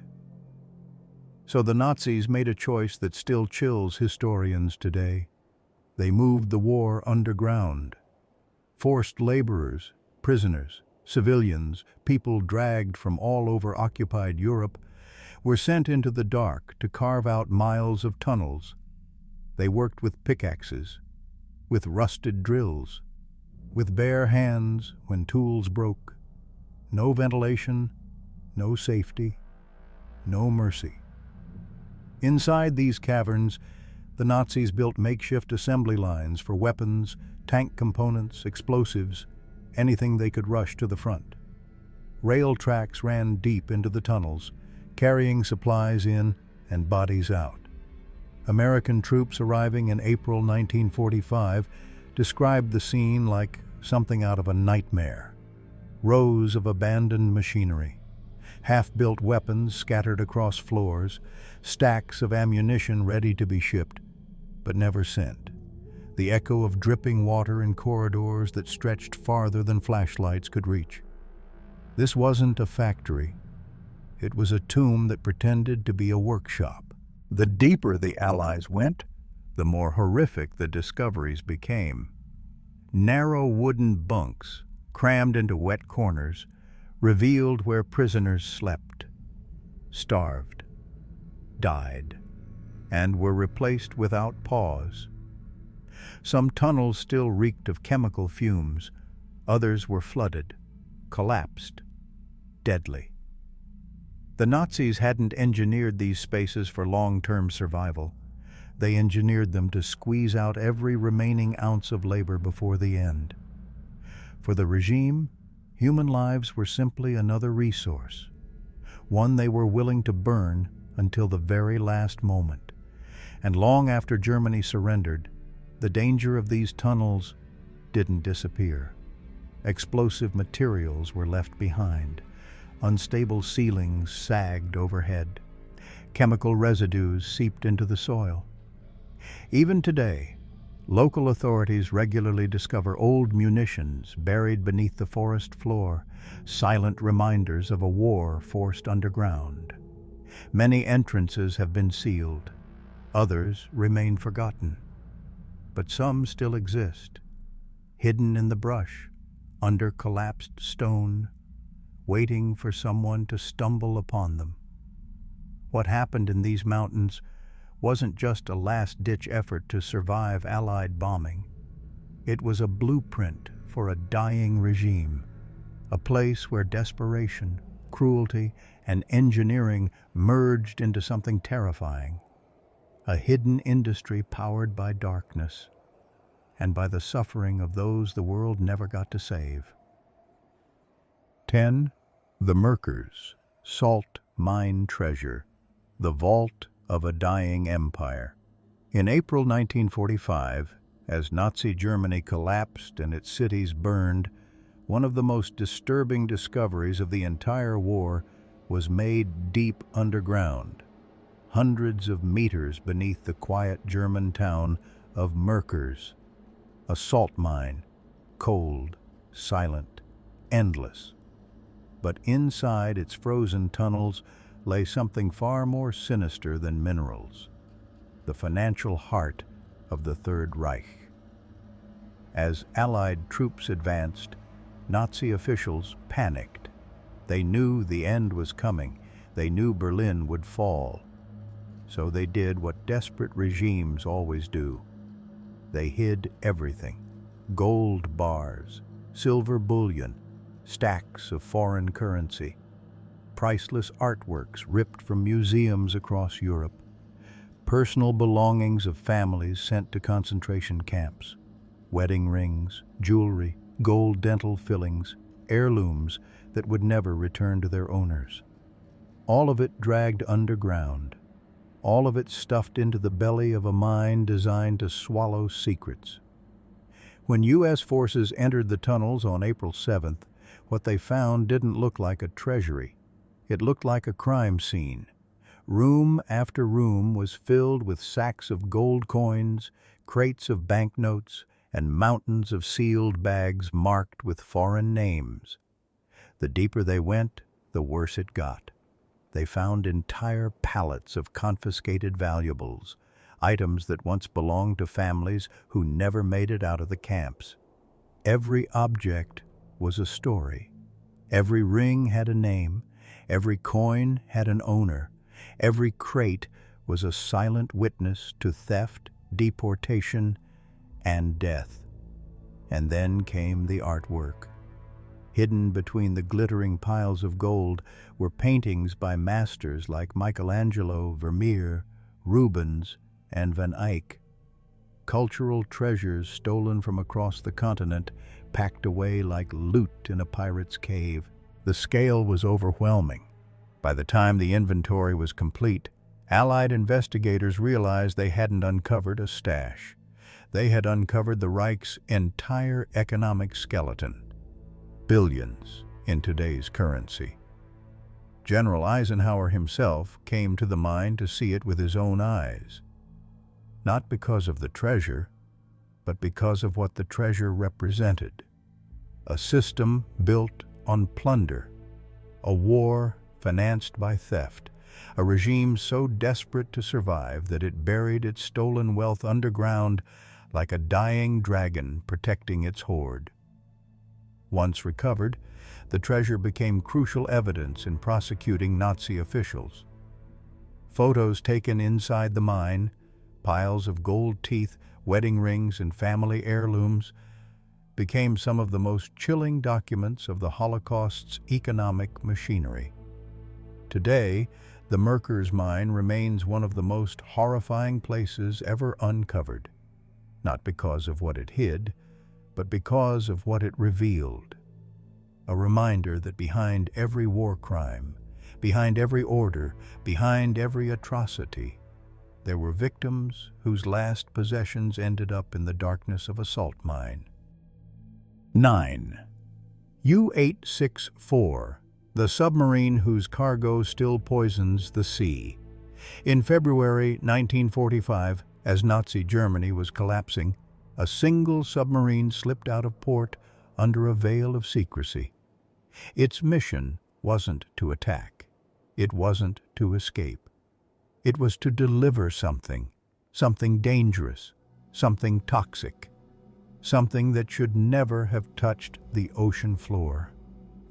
So the Nazis made a choice that still chills historians today. They moved the war underground. Forced laborers, prisoners, civilians, people dragged from all over occupied Europe, were sent into the dark to carve out miles of tunnels. They worked with pickaxes, with rusted drills, with bare hands when tools broke. No ventilation, no safety, no mercy. Inside these caverns, the Nazis built makeshift assembly lines for weapons, tank components, explosives, anything they could rush to the front. Rail tracks ran deep into the tunnels, carrying supplies in and bodies out. American troops arriving in April 1945 described the scene like something out of a nightmare. Rows of abandoned machinery, half-built weapons scattered across floors, stacks of ammunition ready to be shipped, but never sent. The echo of dripping water in corridors that stretched farther than flashlights could reach. This wasn't a factory. It was a tomb that pretended to be a workshop. The deeper the Allies went, the more horrific the discoveries became. Narrow wooden bunks, crammed into wet corners, revealed where prisoners slept, starved, died, and were replaced without pause. Some tunnels still reeked of chemical fumes, others were flooded, collapsed, deadly. The Nazis hadn't engineered these spaces for long-term survival. They engineered them to squeeze out every remaining ounce of labor before the end. For the regime, human lives were simply another resource, one they were willing to burn until the very last moment. And long after Germany surrendered, the danger of these tunnels didn't disappear. Explosive materials were left behind. Unstable ceilings sagged overhead. Chemical residues seeped into the soil. Even today, local authorities regularly discover old munitions buried beneath the forest floor, silent reminders of a war forced underground. Many entrances have been sealed. Others remain forgotten. But some still exist, hidden in the brush, under collapsed stone, waiting for someone to stumble upon them. What happened in these mountains wasn't just a last-ditch effort to survive Allied bombing. It was a blueprint for a dying regime, a place where desperation, cruelty, and engineering merged into something terrifying. A hidden industry powered by darkness and by the suffering of those the world never got to save. 10. The Merkers, salt mine treasure, the vault of a dying empire. In April 1945, as Nazi Germany collapsed and its cities burned, one of the most disturbing discoveries of the entire war was made deep underground, hundreds of meters beneath the quiet German town of Merkers, a salt mine, cold, silent, endless. But inside its frozen tunnels lay something far more sinister than minerals, the financial heart of the Third Reich. As Allied troops advanced, Nazi officials panicked. They knew the end was coming. They knew Berlin would fall. So they did what desperate regimes always do. They hid everything: gold bars, silver bullion, stacks of foreign currency, priceless artworks ripped from museums across Europe, personal belongings of families sent to concentration camps, wedding rings, jewelry, gold dental fillings, heirlooms that would never return to their owners. All of it dragged underground, all of it stuffed into the belly of a mine designed to swallow secrets. When U.S. forces entered the tunnels on April 7th, what they found didn't look like a treasury. It looked like a crime scene. Room after room was filled with sacks of gold coins, crates of banknotes, and mountains of sealed bags marked with foreign names. The deeper they went, the worse it got. They found entire pallets of confiscated valuables, items that once belonged to families who never made it out of the camps. Every object was a story. Every ring had a name. Every coin had an owner. Every crate was a silent witness to theft, deportation, and death. And then came the artwork. Hidden between the glittering piles of gold were paintings by masters like Michelangelo, Vermeer, Rubens, and Van Eyck. Cultural treasures stolen from across the continent, packed away like loot in a pirate's cave. The scale was overwhelming. By the time the inventory was complete, Allied investigators realized they hadn't uncovered a stash. They had uncovered the Reich's entire economic skeleton. Billions in today's currency. General Eisenhower himself came to the mine to see it with his own eyes. Not because of the treasure, but because of what the treasure represented. A system built on plunder, a war financed by theft, a regime so desperate to survive that it buried its stolen wealth underground like a dying dragon protecting its hoard. Once recovered, the treasure became crucial evidence in prosecuting Nazi officials. Photos taken inside the mine, piles of gold teeth, wedding rings, and family heirlooms became some of the most chilling documents of the Holocaust's economic machinery. Today, the Merkers mine remains one of the most horrifying places ever uncovered, not because of what it hid, but because of what it revealed. A reminder that behind every war crime, behind every order, behind every atrocity, there were victims whose last possessions ended up in the darkness of a salt mine. 9. U-864, the submarine whose cargo still poisons the sea. In February 1945, as Nazi Germany was collapsing, a single submarine slipped out of port under a veil of secrecy. Its mission wasn't to attack. It wasn't to escape. It was to deliver something dangerous, something toxic, something that should never have touched the ocean floor.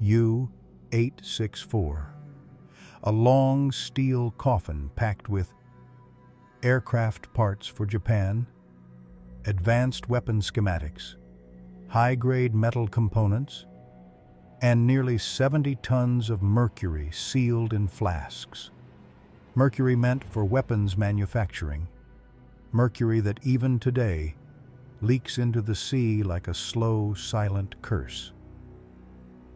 U-864. A long steel coffin packed with aircraft parts for Japan, advanced weapon schematics, high-grade metal components, and nearly 70 tons of mercury sealed in flasks. Mercury meant for weapons manufacturing. Mercury that even today leaks into the sea like a slow, silent curse.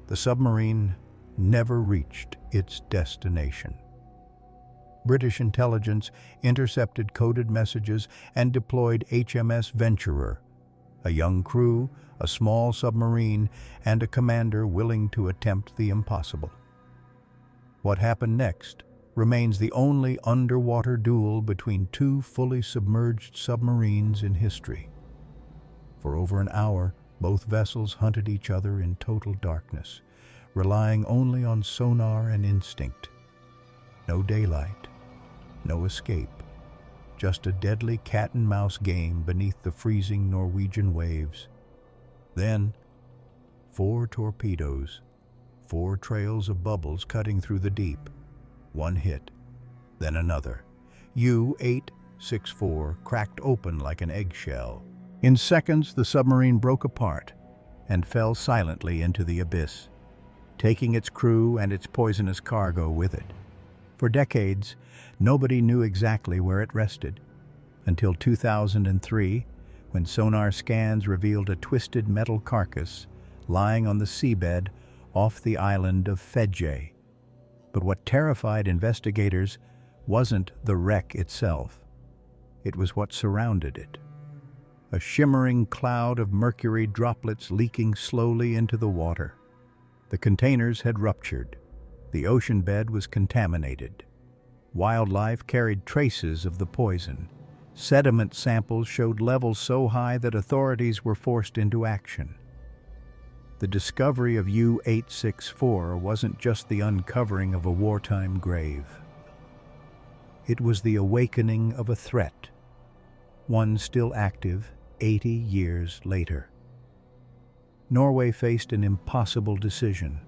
The submarine never reached its destination. British intelligence intercepted coded messages and deployed HMS Venturer, a young crew, a small submarine, and a commander willing to attempt the impossible. What happened next remains the only underwater duel between two fully submerged submarines in history. For over an hour, both vessels hunted each other in total darkness, relying only on sonar and instinct. No daylight, no escape, just a deadly cat-and-mouse game beneath the freezing Norwegian waves. Then, 4 torpedoes, 4 trails of bubbles cutting through the deep. One hit, then another. U-864 cracked open like an eggshell. In seconds, the submarine broke apart and fell silently into the abyss. taking its crew and its poisonous cargo with it. For decades, nobody knew exactly where it rested, until 2003, when sonar scans revealed a twisted metal carcass lying on the seabed off the island of Fedje. But what terrified investigators wasn't the wreck itself. It was what surrounded it. A shimmering cloud of mercury droplets leaking slowly into the water. The containers had ruptured. The ocean bed was contaminated. Wildlife carried traces of the poison. Sediment samples showed levels so high that authorities were forced into action. The discovery of U-864 wasn't just the uncovering of a wartime grave. It was the awakening of a threat, one still active 80 years later. Norway faced an impossible decision.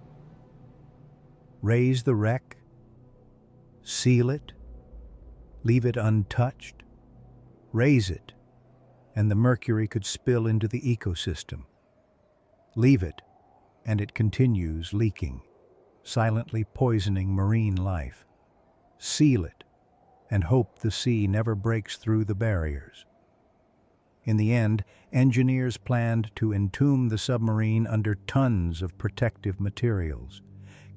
Raise the wreck, seal it, leave it untouched, raise it, and the mercury could spill into the ecosystem. Leave it, and it continues leaking, silently poisoning marine life. Seal it, and hope the sea never breaks through the barriers. In the end, engineers planned to entomb the submarine under tons of protective materials,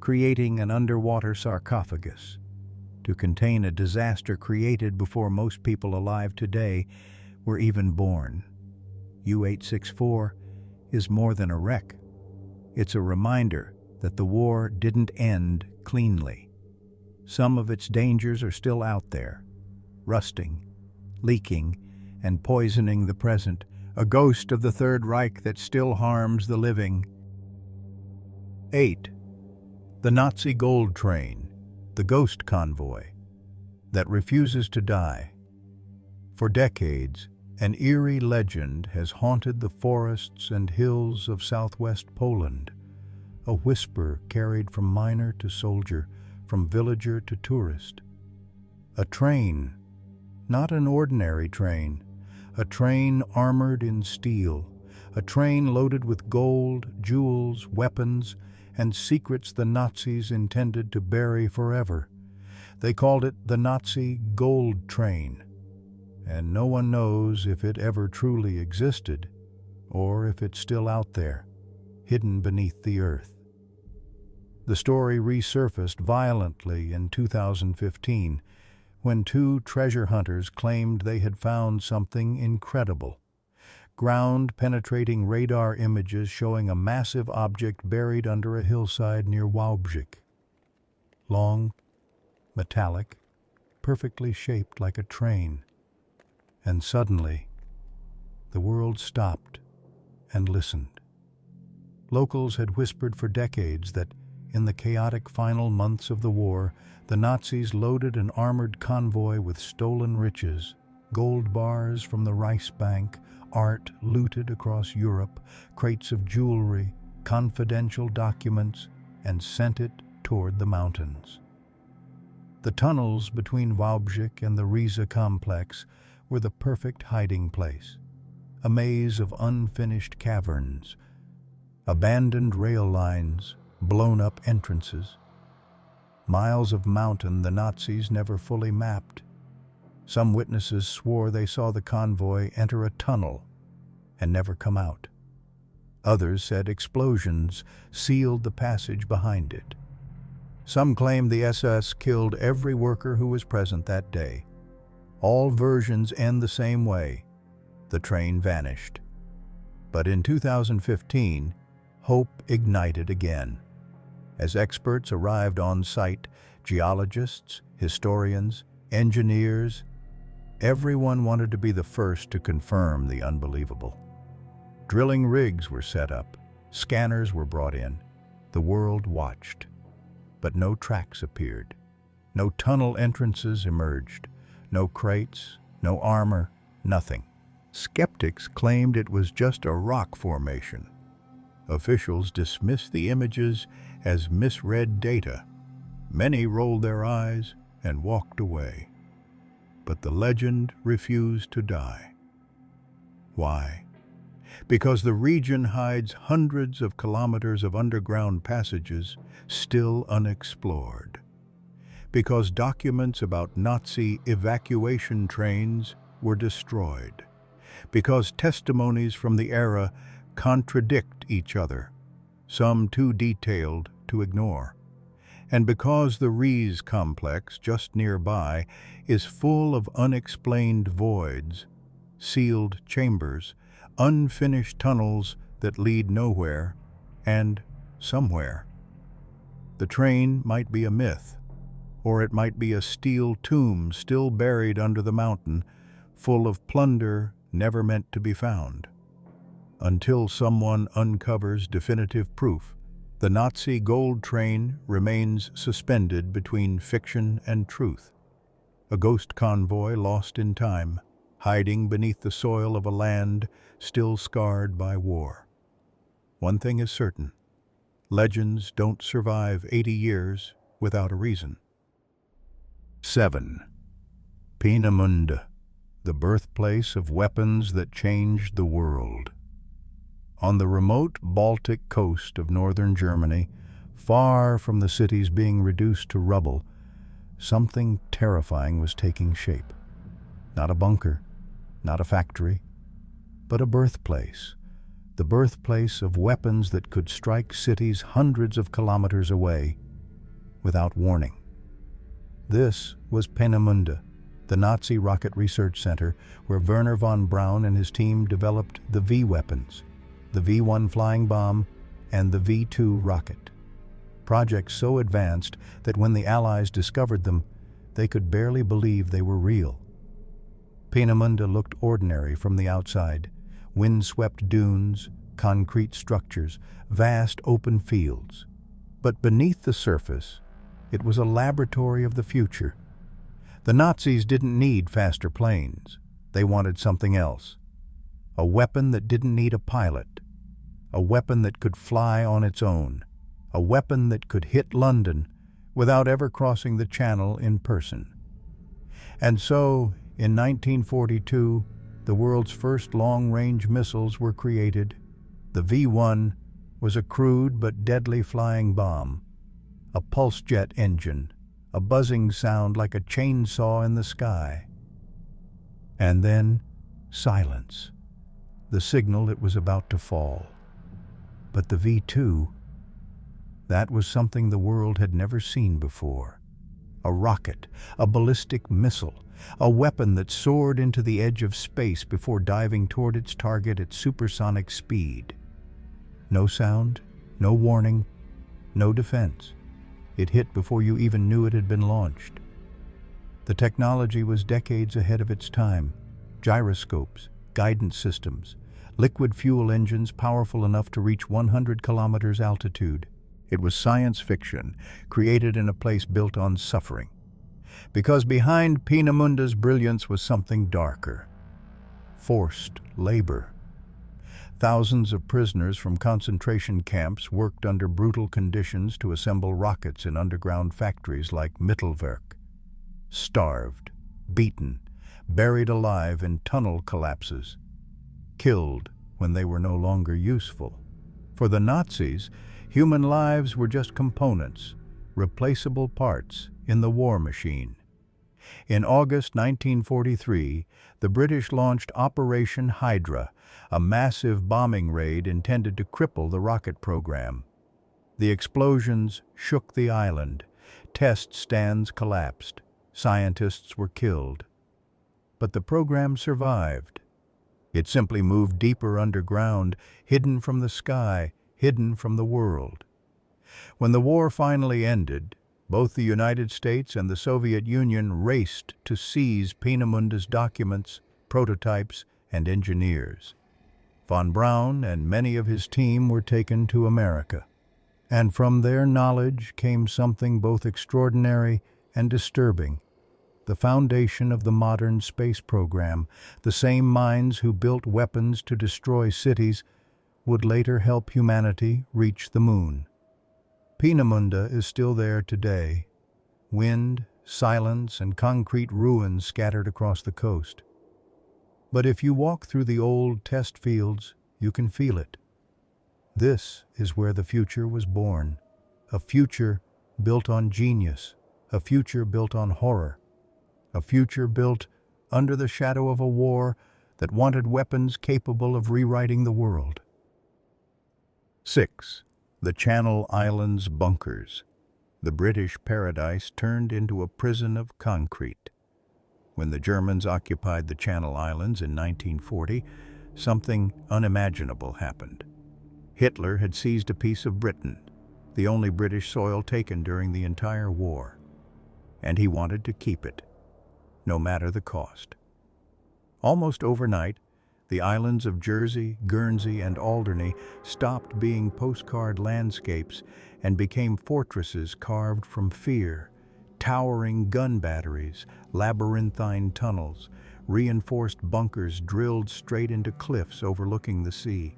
creating an underwater sarcophagus to contain a disaster created before most people alive today were even born. U-864 is more than a wreck. It's a reminder that the war didn't end cleanly. Some of its dangers are still out there, rusting, leaking, and poisoning the present, a ghost of the Third Reich that still harms the living. 8. The Nazi gold train, the ghost convoy that refuses to die. For decades, an eerie legend has haunted the forests and hills of southwest Poland, a whisper carried from miner to soldier, from villager to tourist. A train, not an ordinary train, a train armored in steel, a train loaded with gold, jewels, weapons, and secrets the Nazis intended to bury forever. They called it the Nazi gold train, and no one knows if it ever truly existed or if it's still out there, hidden beneath the earth. The story resurfaced violently in 2015 when two treasure hunters claimed they had found something incredible. Ground-penetrating radar images showing a massive object buried under a hillside near Wałbrzych. Long, metallic, perfectly shaped like a train. And suddenly, the world stopped and listened. Locals had whispered for decades that, in the chaotic final months of the war, the Nazis loaded an armored convoy with stolen riches, gold bars from the rice bank, art looted across Europe, crates of jewelry, confidential documents, and sent it toward the mountains. The tunnels between Wałbrzych and the Riza complex were the perfect hiding place, a maze of unfinished caverns, abandoned rail lines, blown-up entrances, miles of mountain the Nazis never fully mapped. Some witnesses swore they saw the convoy enter a tunnel and never come out. Others said explosions sealed the passage behind it. Some claimed the SS killed every worker who was present that day. All versions end the same way. The train vanished. But in 2015, hope ignited again. As experts arrived on site, geologists, historians, engineers, everyone wanted to be the first to confirm the unbelievable. Drilling rigs were set up, scanners were brought in, the world watched. But no tracks appeared. No tunnel entrances emerged. No crates, no armor, nothing. Skeptics claimed it was just a rock formation. Officials dismissed the images as misread data. Many rolled their eyes and walked away. But the legend refused to die. Why? because the region hides hundreds of kilometers of underground passages still unexplored, because documents about Nazi evacuation trains were destroyed, because testimonies from the era contradict each other, some too detailed to ignore, and because the Rees complex just nearby is full of unexplained voids, sealed chambers, unfinished tunnels that lead nowhere and somewhere. The train might be a myth, or it might be a steel tomb still buried under the mountain, full of plunder never meant to be found. Until someone uncovers definitive proof, the Nazi gold train remains suspended between fiction and truth, a ghost convoy lost in time, hiding beneath the soil of a land still scarred by war. One thing is certain: legends don't survive 80 years without a reason. 7. Peenemünde, the birthplace of weapons that changed the world. On the remote Baltic coast of northern Germany, far from the cities being reduced to rubble, something terrifying was taking shape. Not a bunker, not a factory, but a birthplace. The birthplace of weapons that could strike cities hundreds of kilometers away without warning. This was Peenemünde, the Nazi Rocket Research Center, where Werner von Braun and his team developed the V-weapons, the V-1 flying bomb, and the V-2 rocket. Projects so advanced that when the Allies discovered them, they could barely believe they were real. Peenemünde looked ordinary from the outside: wind-swept dunes, concrete structures, vast open fields. But beneath the surface, it was a laboratory of the future. The Nazis didn't need faster planes. They wanted something else. A weapon that didn't need a pilot. A weapon that could fly on its own. A weapon that could hit London without ever crossing the Channel in person. And so, in 1942, the world's first long-range missiles were created. The V-1 was a crude but deadly flying bomb, a pulse jet engine, a buzzing sound like a chainsaw in the sky. And then, silence, the signal it was about to fall. But the V-2, that was something the world had never seen before. A rocket, a ballistic missile, a weapon that soared into the edge of space before diving toward its target at supersonic speed. No sound, no warning, no defense. It hit before you even knew it had been launched. The technology was decades ahead of its time. Gyroscopes, guidance systems, liquid fuel engines powerful enough to reach 100 kilometers altitude. It was science fiction, created in a place built on suffering. Because behind Peenemunde's brilliance was something darker: forced labor. Thousands of prisoners from concentration camps worked under brutal conditions to assemble rockets in underground factories like Mittelwerk. Starved, beaten, buried alive in tunnel collapses. Killed when they were no longer useful. For the Nazis, human lives were just components, replaceable parts in the war machine. In August 1943, the British launched Operation Hydra, a massive bombing raid intended to cripple the rocket program. The explosions shook the island. Test stands collapsed. Scientists were killed. But the program survived. It simply moved deeper underground, hidden from the sky, hidden from the world. When the war finally ended, both the United States and the Soviet Union raced to seize Peenemunde's documents, prototypes, and engineers. Von Braun and many of his team were taken to America, and from their knowledge came something both extraordinary and disturbing: the foundation of the modern space program. The same minds who built weapons to destroy cities would later help humanity reach the moon. Peenemünde is still there today. Wind, silence, and concrete ruins scattered across the coast. But if you walk through the old test fields, You can feel it. This is where the future was born. A future built on genius. A future built on horror. A future built under the shadow of a war that wanted weapons capable of rewriting the world. 6. The Channel Islands bunkers. The British paradise turned into a prison of concrete. When the Germans occupied the Channel Islands in 1940, something unimaginable happened. Hitler had seized a piece of Britain, the only British soil taken during the entire war, and he wanted to keep it, no matter the cost. Almost overnight, the islands of Jersey, Guernsey, and Alderney stopped being postcard landscapes and became fortresses carved from fear, towering gun batteries, labyrinthine tunnels, reinforced bunkers drilled straight into cliffs overlooking the sea.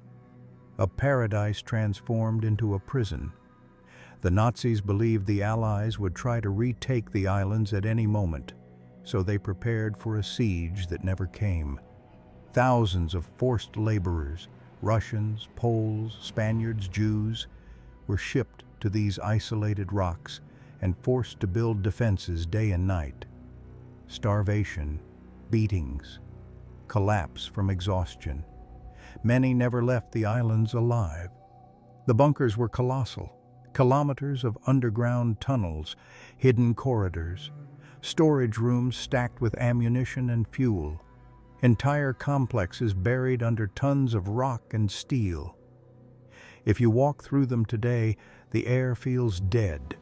A paradise transformed into a prison. The Nazis believed the Allies would try to retake the islands at any moment, so they prepared for a siege that never came. Thousands of forced laborers, Russians, Poles, Spaniards, Jews, were shipped to these isolated rocks and forced to build defenses day and night. Starvation, beatings, collapse from exhaustion. Many never left the islands alive. The bunkers were colossal, kilometers of underground tunnels, hidden corridors, storage rooms stacked with ammunition and fuel, entire complexes buried under tons of rock and steel. If you walk through them today, the air feels dead,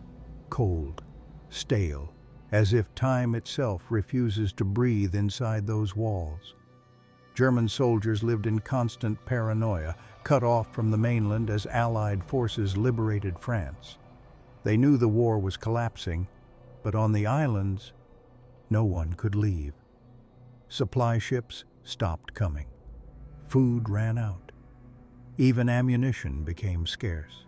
cold, stale, as if time itself refuses to breathe inside those walls. German soldiers lived in constant paranoia, cut off from the mainland as Allied forces liberated France. They knew the war was collapsing, but on the islands, no one could leave. Supply ships stopped coming. Food ran out. Even ammunition became scarce.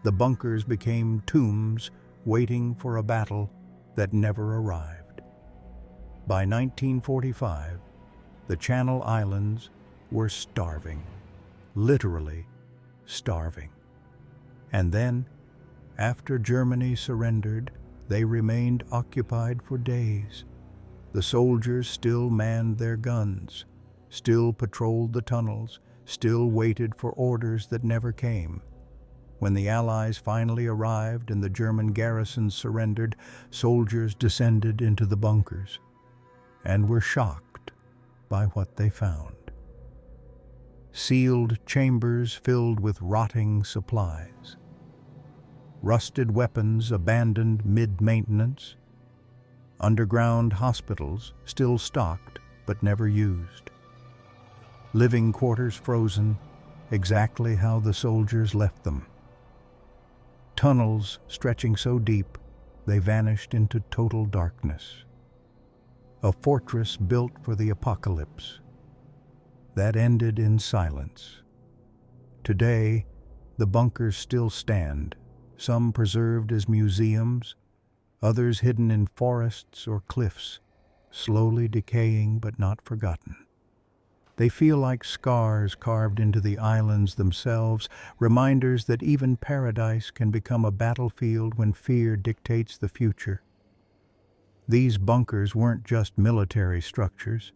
The bunkers became tombs waiting for a battle that never arrived. By 1945, the Channel Islands were starving, literally starving. And then, after Germany surrendered, they remained occupied for days. The soldiers still manned their guns, still patrolled the tunnels, still waited for orders that never came. When the Allies finally arrived and the German garrisons surrendered, soldiers descended into the bunkers and were shocked by what they found. Sealed chambers filled with rotting supplies, rusted weapons abandoned mid-maintenance, underground hospitals still stocked but never used, living quarters frozen exactly how the soldiers left them, tunnels stretching so deep they vanished into total darkness. A fortress built for the apocalypse that ended in silence. Today, the bunkers still stand, some preserved as museums, others hidden in forests or cliffs, slowly decaying but not forgotten. They feel like scars carved into the islands themselves, reminders that even paradise can become a battlefield when fear dictates the future. These bunkers weren't just military structures.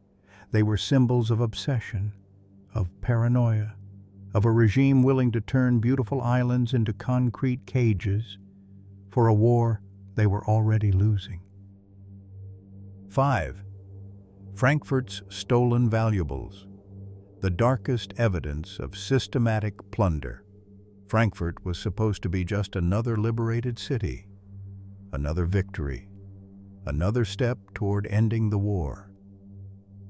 They were symbols of obsession, of paranoia, of a regime willing to turn beautiful islands into concrete cages for a war they were already losing. 5. Frankfurt's stolen valuables. The darkest evidence of systematic plunder. Frankfurt was supposed to be just another liberated city, another victory, another step toward ending the war.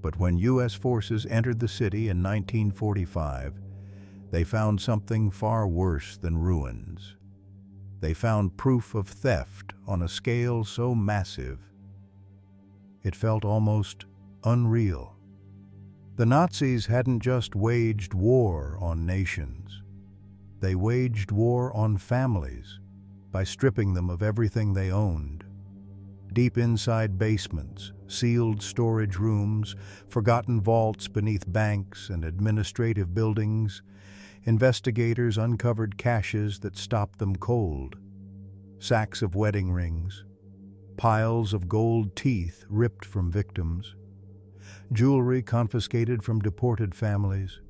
But when U.S. forces entered the city in 1945, they found something far worse than ruins. They found proof of theft on a scale so massive, it felt almost unreal. The Nazis hadn't just waged war on nations. They waged war on families by stripping them of everything they owned. Deep inside basements, sealed storage rooms, forgotten vaults beneath banks and administrative buildings, Investigators uncovered caches that stopped them cold. Sacks of wedding rings, piles of gold teeth ripped from victims, jewelry confiscated from deported families,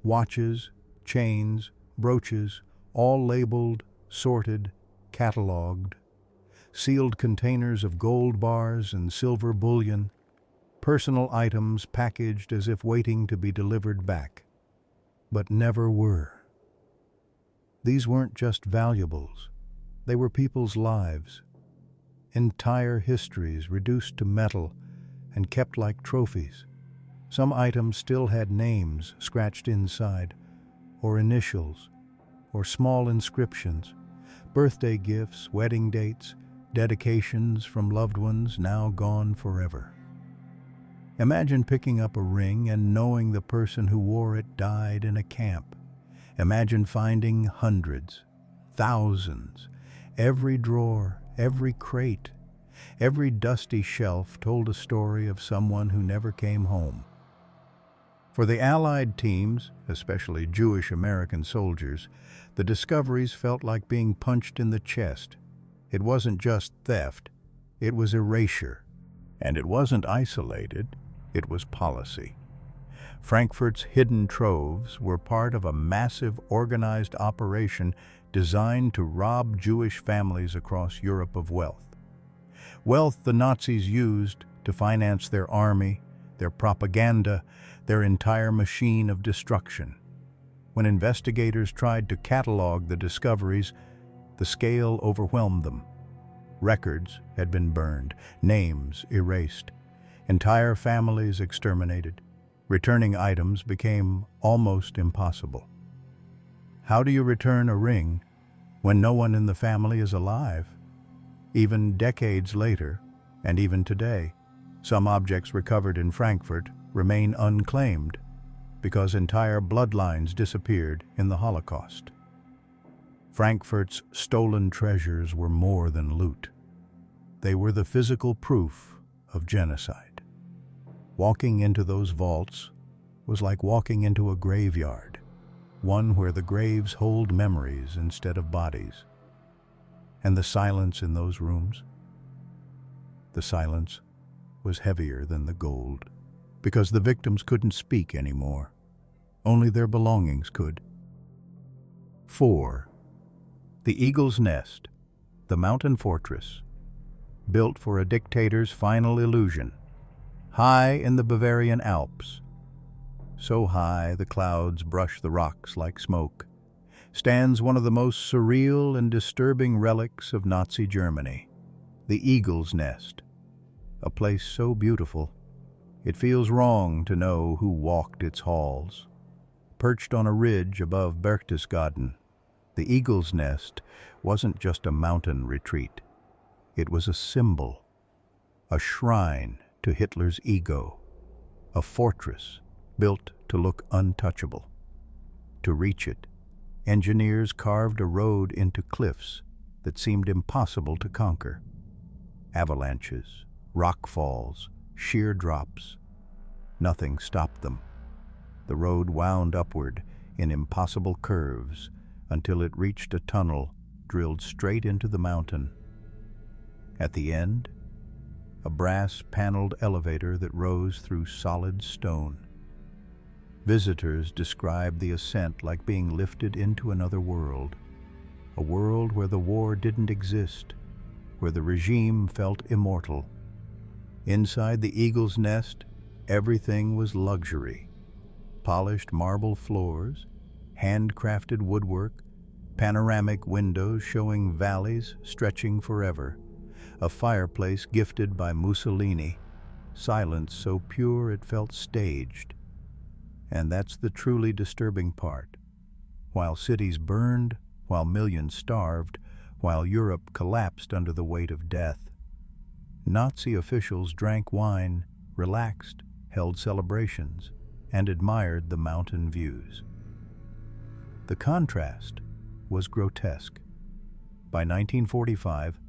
watches, chains, brooches, all labeled, sorted, catalogued, sealed containers of gold bars and silver bullion, personal items packaged as if waiting to be delivered back, but never were. These weren't just valuables, they were people's lives, entire histories reduced to metal and kept like trophies. Some items still had names scratched inside, or initials, or small inscriptions, birthday gifts, wedding dates, dedications from loved ones now gone forever. Imagine picking up a ring and knowing the person who wore it died in a camp. Imagine finding hundreds, thousands. Every drawer, every crate, every dusty shelf told a story of someone who never came home. For the Allied teams, especially Jewish American soldiers, the discoveries felt like being punched in the chest. It wasn't just theft, it was erasure. And it wasn't isolated, it was policy. Frankfurt's hidden troves were part of a massive organized operation designed to rob Jewish families across Europe of wealth. Wealth the Nazis used to finance their army, their propaganda, their entire machine of destruction. When investigators tried to catalog the discoveries, the scale overwhelmed them. Records had been burned, names erased, entire families exterminated. Returning items became almost impossible. How do you return a ring when no one in the family is alive? Even decades later, and even today, some objects recovered in Frankfurt remain unclaimed because entire bloodlines disappeared in the Holocaust. Frankfurt's stolen treasures were more than loot. They were the physical proof of genocide. Walking into those vaults was like walking into a graveyard, one where the graves hold memories instead of bodies. And the silence in those rooms? The silence was heavier than the gold, because the victims couldn't speak anymore. Only their belongings could. 4. The Eagle's Nest, the mountain fortress, built for a dictator's final illusion, high in the Bavarian Alps. So high the clouds brush the rocks like smoke, stands one of the most surreal and disturbing relics of Nazi Germany, the Eagle's Nest, a place so beautiful, it feels wrong to know who walked its halls. Perched on a ridge above Berchtesgaden, the Eagle's Nest wasn't just a mountain retreat. It was a symbol, a shrine to Hitler's ego, a fortress built to look untouchable. To reach it, engineers carved a road into cliffs that seemed impossible to conquer. Avalanches, rock falls, sheer drops. Nothing stopped them. The road wound upward in impossible curves until it reached a tunnel drilled straight into the mountain. At the end, a brass-paneled elevator that rose through solid stone. Visitors described the ascent like being lifted into another world, a world where the war didn't exist, where the regime felt immortal. Inside the Eagle's Nest, everything was luxury. Polished marble floors, handcrafted woodwork, panoramic windows showing valleys stretching forever, a fireplace gifted by Mussolini, silence so pure it felt staged. And that's the truly disturbing part. While cities burned, while millions starved, while Europe collapsed under the weight of death, Nazi officials drank wine, relaxed, held celebrations, and admired the mountain views. The contrast was grotesque. By 1945,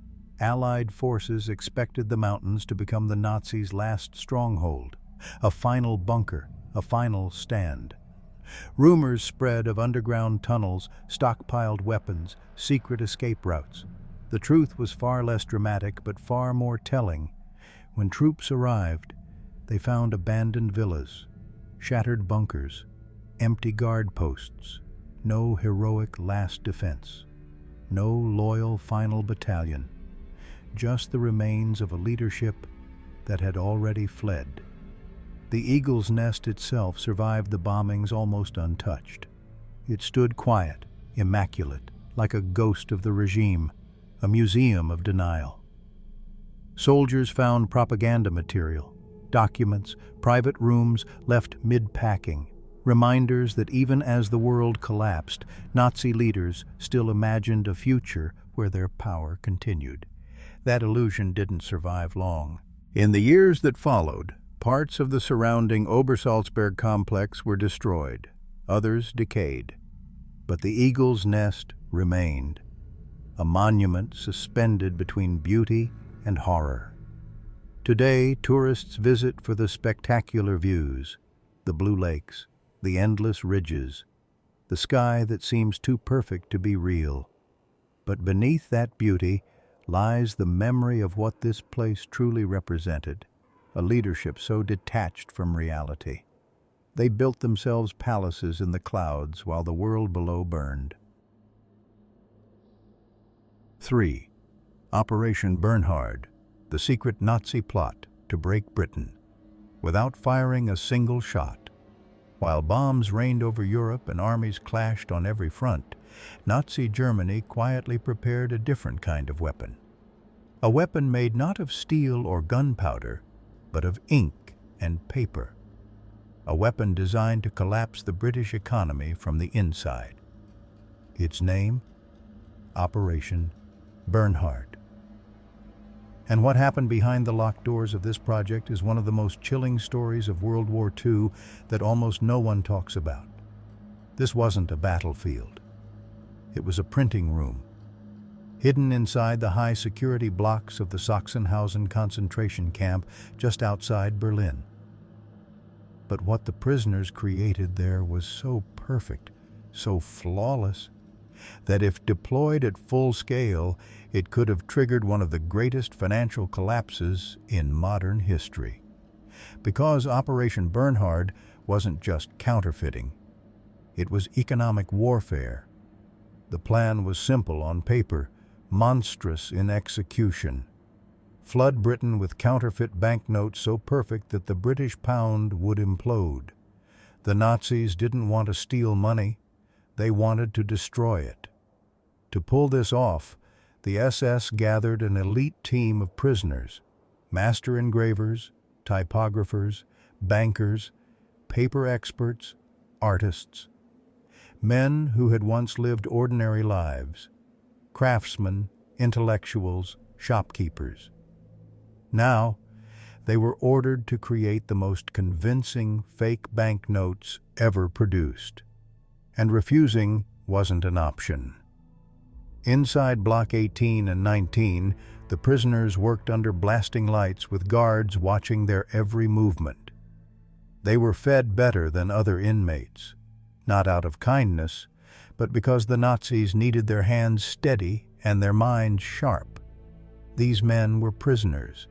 Allied forces expected the mountains to become the Nazis' last stronghold, a final bunker, a final stand. Rumors spread of underground tunnels, stockpiled weapons, secret escape routes. The truth was far less dramatic, but far more telling. When troops arrived, they found abandoned villas, shattered bunkers, empty guard posts, no heroic last defense, no loyal final battalion, just the remains of a leadership that had already fled. The Eagle's Nest itself survived the bombings almost untouched. It stood quiet, immaculate, like a ghost of the regime, a museum of denial. Soldiers found propaganda material, documents, private rooms left mid-packing, reminders that even as the world collapsed, Nazi leaders still imagined a future where their power continued. That illusion didn't survive long. In the years that followed, parts of the surrounding Obersalzberg complex were destroyed, others decayed. But the Eagle's Nest remained, a monument suspended between beauty and horror. Today, tourists visit for the spectacular views, the blue lakes, the endless ridges, the sky that seems too perfect to be real. But beneath that beauty lies the memory of what this place truly represented, a leadership so detached from reality. They built themselves palaces in the clouds while the world below burned. 3. Operation Bernhard, the secret Nazi plot to break Britain. Without firing a single shot, while bombs rained over Europe and armies clashed on every front, Nazi Germany quietly prepared a different kind of weapon. A weapon made not of steel or gunpowder, but of ink and paper. A weapon designed to collapse the British economy from the inside. Its name? Operation Bernhard. And what happened behind the locked doors of this project is one of the most chilling stories of World War II that almost no one talks about. This wasn't a battlefield. It was a printing room, hidden inside the high-security blocks of the Sachsenhausen concentration camp just outside Berlin. But what the prisoners created there was so perfect, so flawless, that if deployed at full scale, it could have triggered one of the greatest financial collapses in modern history. Because Operation Bernhard wasn't just counterfeiting, it was economic warfare. The plan was simple on paper, monstrous in execution. Flood Britain with counterfeit banknotes so perfect that the British pound would implode. The Nazis didn't want to steal money, they wanted to destroy it. To pull this off, the SS gathered an elite team of prisoners, master engravers, typographers, bankers, paper experts, artists. Men who had once lived ordinary lives, craftsmen, intellectuals, shopkeepers. Now, they were ordered to create the most convincing fake banknotes ever produced. And refusing wasn't an option. Inside Block 18 and 19, the prisoners worked under blasting lights with guards watching their every movement. They were fed better than other inmates, not out of kindness, but because the Nazis needed their hands steady and their minds sharp. These men were prisoners,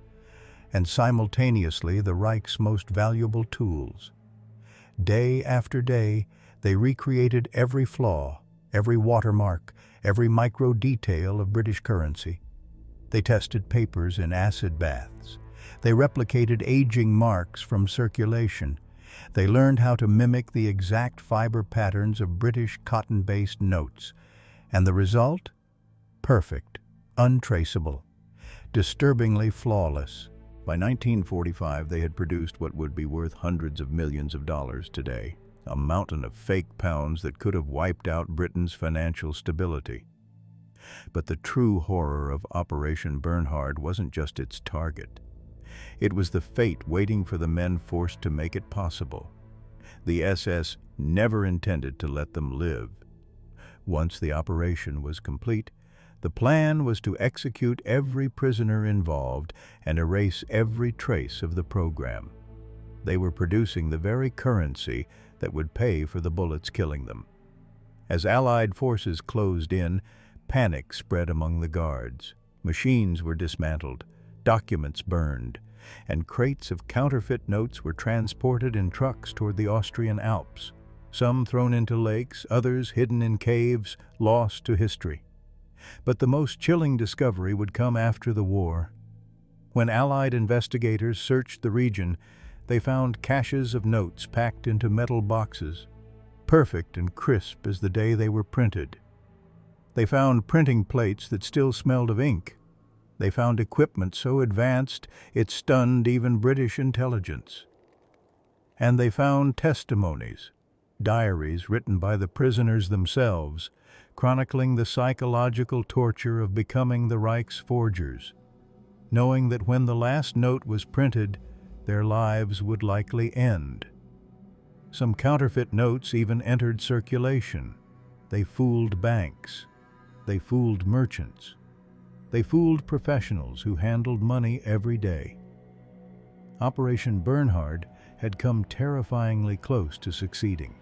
and simultaneously the Reich's most valuable tools. Day after day, they recreated every flaw, every watermark, every micro-detail of British currency. They tested papers in acid baths. They replicated aging marks from circulation. They learned how to mimic the exact fiber patterns of British cotton-based notes. And the result? Perfect, untraceable, disturbingly flawless. By 1945, they had produced what would be worth hundreds of millions of dollars today. A mountain of fake pounds that could have wiped out Britain's financial stability. But the true horror of Operation Bernhard wasn't just its target. It was the fate waiting for the men forced to make it possible. The SS never intended to let them live. Once the operation was complete, the plan was to execute every prisoner involved and erase every trace of the program. They were producing the very currency that would pay for the bullets killing them. As Allied forces closed in, panic spread among the guards. Machines were dismantled, documents burned, and crates of counterfeit notes were transported in trucks toward the Austrian Alps, some thrown into lakes, others hidden in caves, lost to history. But the most chilling discovery would come after the war. When Allied investigators searched the region, they found caches of notes packed into metal boxes, perfect and crisp as the day they were printed. They found printing plates that still smelled of ink. They found equipment so advanced it stunned even British intelligence. And they found testimonies, diaries written by the prisoners themselves, chronicling the psychological torture of becoming the Reich's forgers, knowing that when the last note was printed, their lives would likely end. Some counterfeit notes even entered circulation. They fooled banks. They fooled merchants. They fooled professionals who handled money every day. Operation Bernhard had come terrifyingly close to succeeding.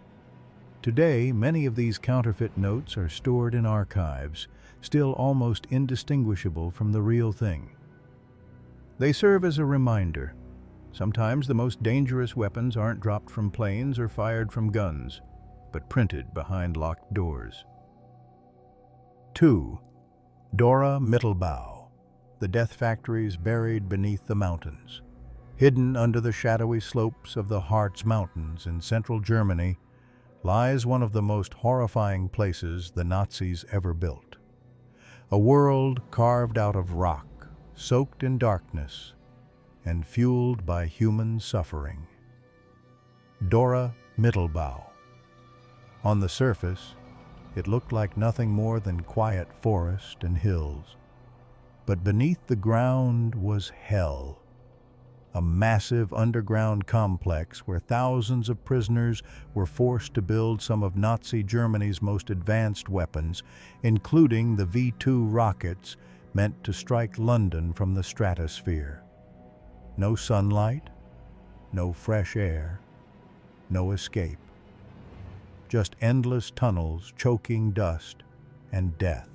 Today, many of these counterfeit notes are stored in archives, still almost indistinguishable from the real thing. They serve as a reminder. Sometimes the most dangerous weapons aren't dropped from planes or fired from guns, but printed behind locked doors. 2. Dora Mittelbau, the death factories buried beneath the mountains. Hidden under the shadowy slopes of the Harz Mountains in central Germany lies one of the most horrifying places the Nazis ever built. A world carved out of rock, soaked in darkness, and fueled by human suffering. Dora Mittelbau. On the surface, it looked like nothing more than quiet forest and hills. But beneath the ground was hell, a massive underground complex where thousands of prisoners were forced to build some of Nazi Germany's most advanced weapons, including the V-2 rockets meant to strike London from the stratosphere. No sunlight, no fresh air, no escape. Just endless tunnels choking dust and death.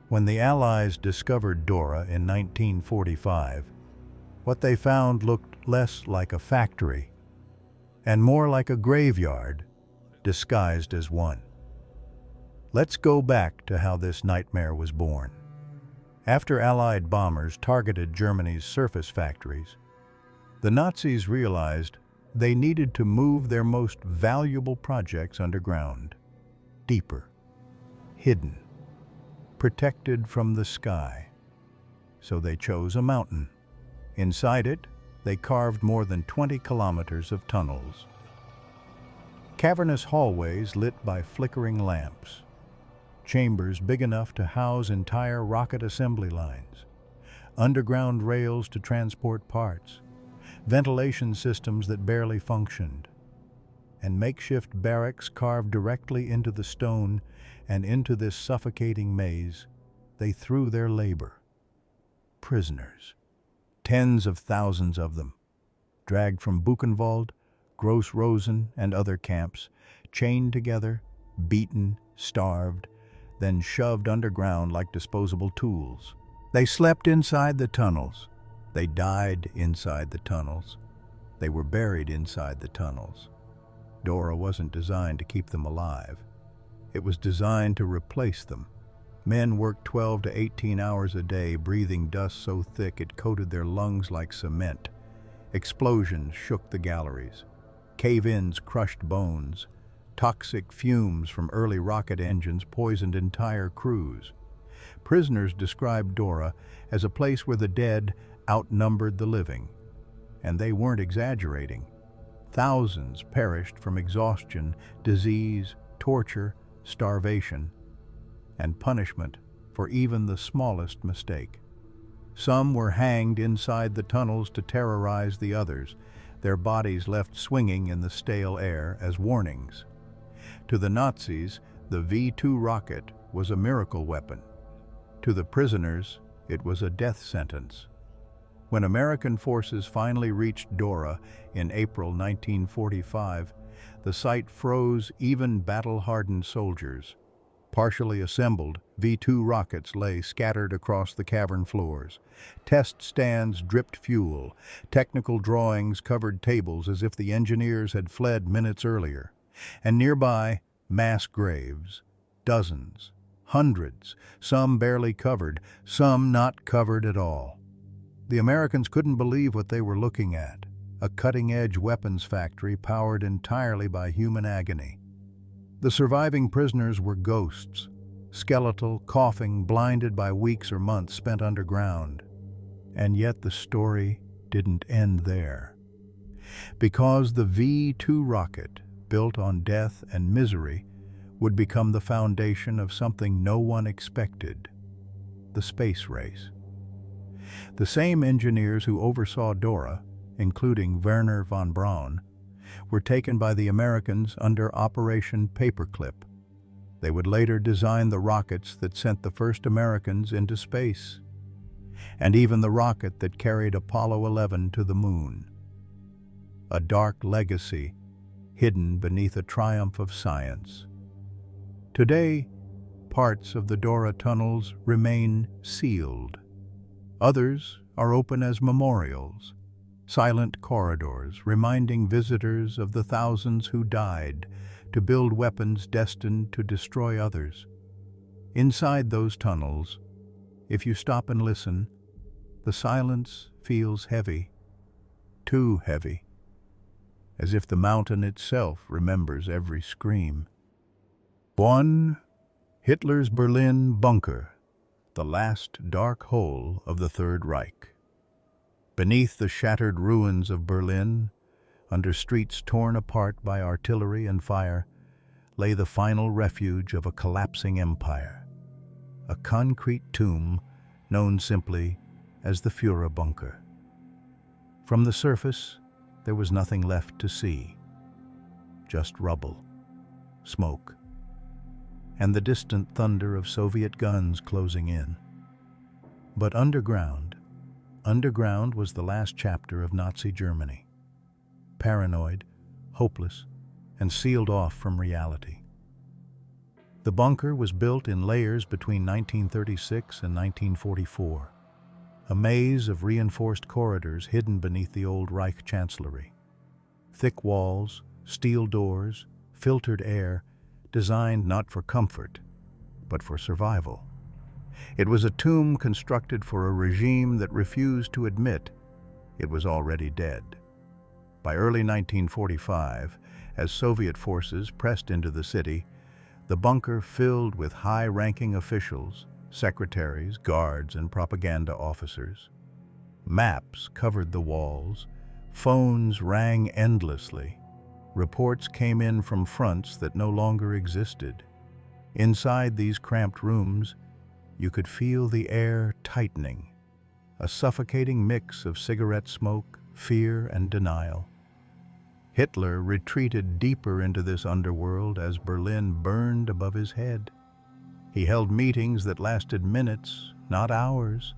When the Allies discovered Dora in 1945, what they found looked less like a factory and more like a graveyard disguised as one. Let's go back to how this nightmare was born. After Allied bombers targeted Germany's surface factories, the Nazis realized they needed to move their most valuable projects underground, deeper, hidden, protected from the sky. So they chose a mountain. Inside it, they carved more than 20 kilometers of tunnels. Cavernous hallways lit by flickering lamps. Chambers big enough to house entire rocket assembly lines. Underground rails to transport parts. Ventilation systems that barely functioned. And makeshift barracks carved directly into the stone, and into this suffocating maze, they threw their labor. Prisoners. Tens of thousands of them, dragged from Buchenwald, Gross Rosen, and other camps, chained together, beaten, starved, then shoved underground like disposable tools. They slept inside the tunnels. They died inside the tunnels. They were buried inside the tunnels. Dora wasn't designed to keep them alive. It was designed to replace them. Men worked 12 to 18 hours a day, breathing dust so thick it coated their lungs like cement. Explosions shook the galleries. Cave-ins crushed bones. Toxic fumes from early rocket engines poisoned entire crews. Prisoners described Dora as a place where the dead outnumbered the living. And they weren't exaggerating. Thousands perished from exhaustion, disease, torture, starvation, and punishment for even the smallest mistake. Some were hanged inside the tunnels to terrorize the others, their bodies left swinging in the stale air as warnings. To the Nazis, the V-2 rocket was a miracle weapon. To the prisoners, it was a death sentence. When American forces finally reached Dora in April 1945, The sight froze even battle-hardened soldiers. Partially assembled, V-2 rockets lay scattered across the cavern floors. Test stands dripped fuel. Technical drawings covered tables as if the engineers had fled minutes earlier. And nearby, mass graves. Dozens, hundreds, some barely covered, some not covered at all. The Americans couldn't believe what they were looking at. A cutting-edge weapons factory powered entirely by human agony. The surviving prisoners were ghosts, skeletal, coughing, blinded by weeks or months spent underground. And yet the story didn't end there. Because the V-2 rocket, built on death and misery, would become the foundation of something no one expected: the space race. The same engineers who oversaw Dora, including Werner von Braun, were taken by the Americans under Operation Paperclip. They would later design the rockets that sent the first Americans into space, and even the rocket that carried Apollo 11 to the moon. A dark legacy hidden beneath a triumph of science. Today, parts of the Dora tunnels remain sealed. Others are open as memorials, silent corridors reminding visitors of the thousands who died to build weapons destined to destroy others. Inside those tunnels, if you stop and listen, the silence feels heavy, too heavy, as if the mountain itself remembers every scream. 1. Hitler's Berlin bunker, the last dark hole of the Third Reich. Beneath the shattered ruins of Berlin, under streets torn apart by artillery and fire, lay the final refuge of a collapsing empire, a concrete tomb known simply as the Führer bunker. From the surface, there was nothing left to see, just rubble, smoke, and the distant thunder of Soviet guns closing in. But underground was the last chapter of Nazi Germany. Paranoid, hopeless, and sealed off from reality. The bunker was built in layers between 1936 and 1944, a maze of reinforced corridors hidden beneath the old Reich Chancellery. Thick walls, steel doors, filtered air, designed not for comfort, but for survival. It was a tomb constructed for a regime that refused to admit it was already dead. By early 1945, as Soviet forces pressed into the city, the bunker filled with high-ranking officials, secretaries, guards, and propaganda officers. Maps covered the walls, phones rang endlessly. Reports came in from fronts that no longer existed. Inside these cramped rooms, you could feel the air tightening, a suffocating mix of cigarette smoke, fear, and denial. Hitler retreated deeper into this underworld as Berlin burned above his head. He held meetings that lasted minutes, not hours.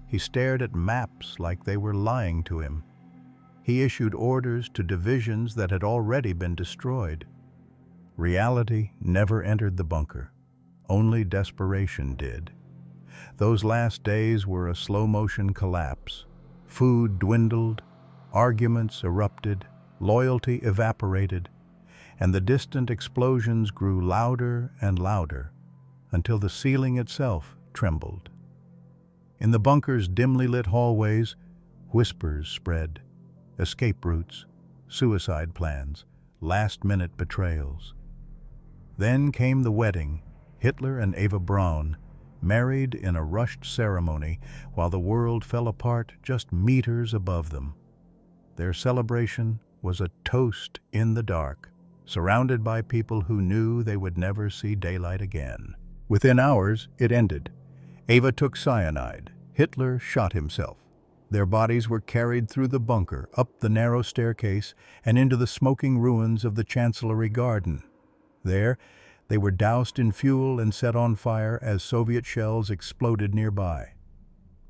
He stared at maps like they were lying to him. He issued orders to divisions that had already been destroyed. Reality never entered the bunker. Only desperation did. Those last days were a slow-motion collapse. Food dwindled, arguments erupted, loyalty evaporated, and the distant explosions grew louder and louder until the ceiling itself trembled. In the bunker's dimly lit hallways, whispers spread, escape routes, suicide plans, last-minute betrayals. Then came the wedding, Hitler and Eva Braun, married in a rushed ceremony while the world fell apart just meters above them. Their celebration was a toast in the dark, surrounded by people who knew they would never see daylight again. Within hours, it ended. Eva took cyanide. Hitler shot himself. Their bodies were carried through the bunker, up the narrow staircase, and into the smoking ruins of the Chancellery Garden. There, they were doused in fuel and set on fire as Soviet shells exploded nearby.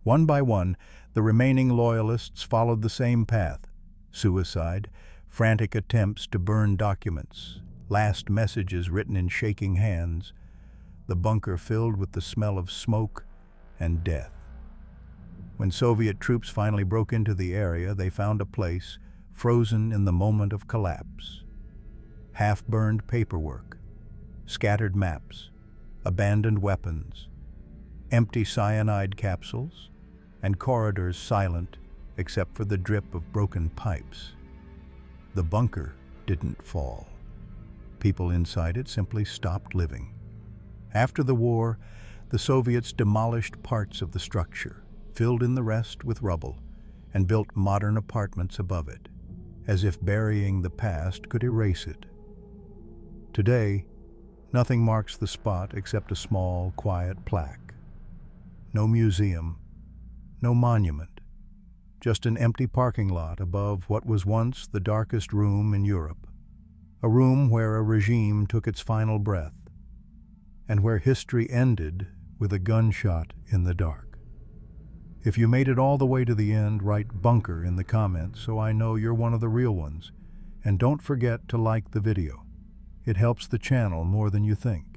One by one, the remaining loyalists followed the same path: suicide, Frantic attempts to burn documents, last messages written in shaking hands, the bunker filled with the smell of smoke and death. When Soviet troops finally broke into the area, they found a place frozen in the moment of collapse. Half-burned paperwork, scattered maps, abandoned weapons, empty cyanide capsules, and corridors silent except for the drip of broken pipes. The bunker didn't fall. People inside it simply stopped living. After the war, the Soviets demolished parts of the structure, filled in the rest with rubble, and built modern apartments above it, as if burying the past could erase it. Today, nothing marks the spot except a small, quiet plaque. No museum, no monument, just an empty parking lot above what was once the darkest room in Europe, a room where a regime took its final breath, and where history ended with a gunshot in the dark. If you made it all the way to the end, write bunker in the comments so I know you're one of the real ones. And don't forget to like the video. It helps the channel more than you think.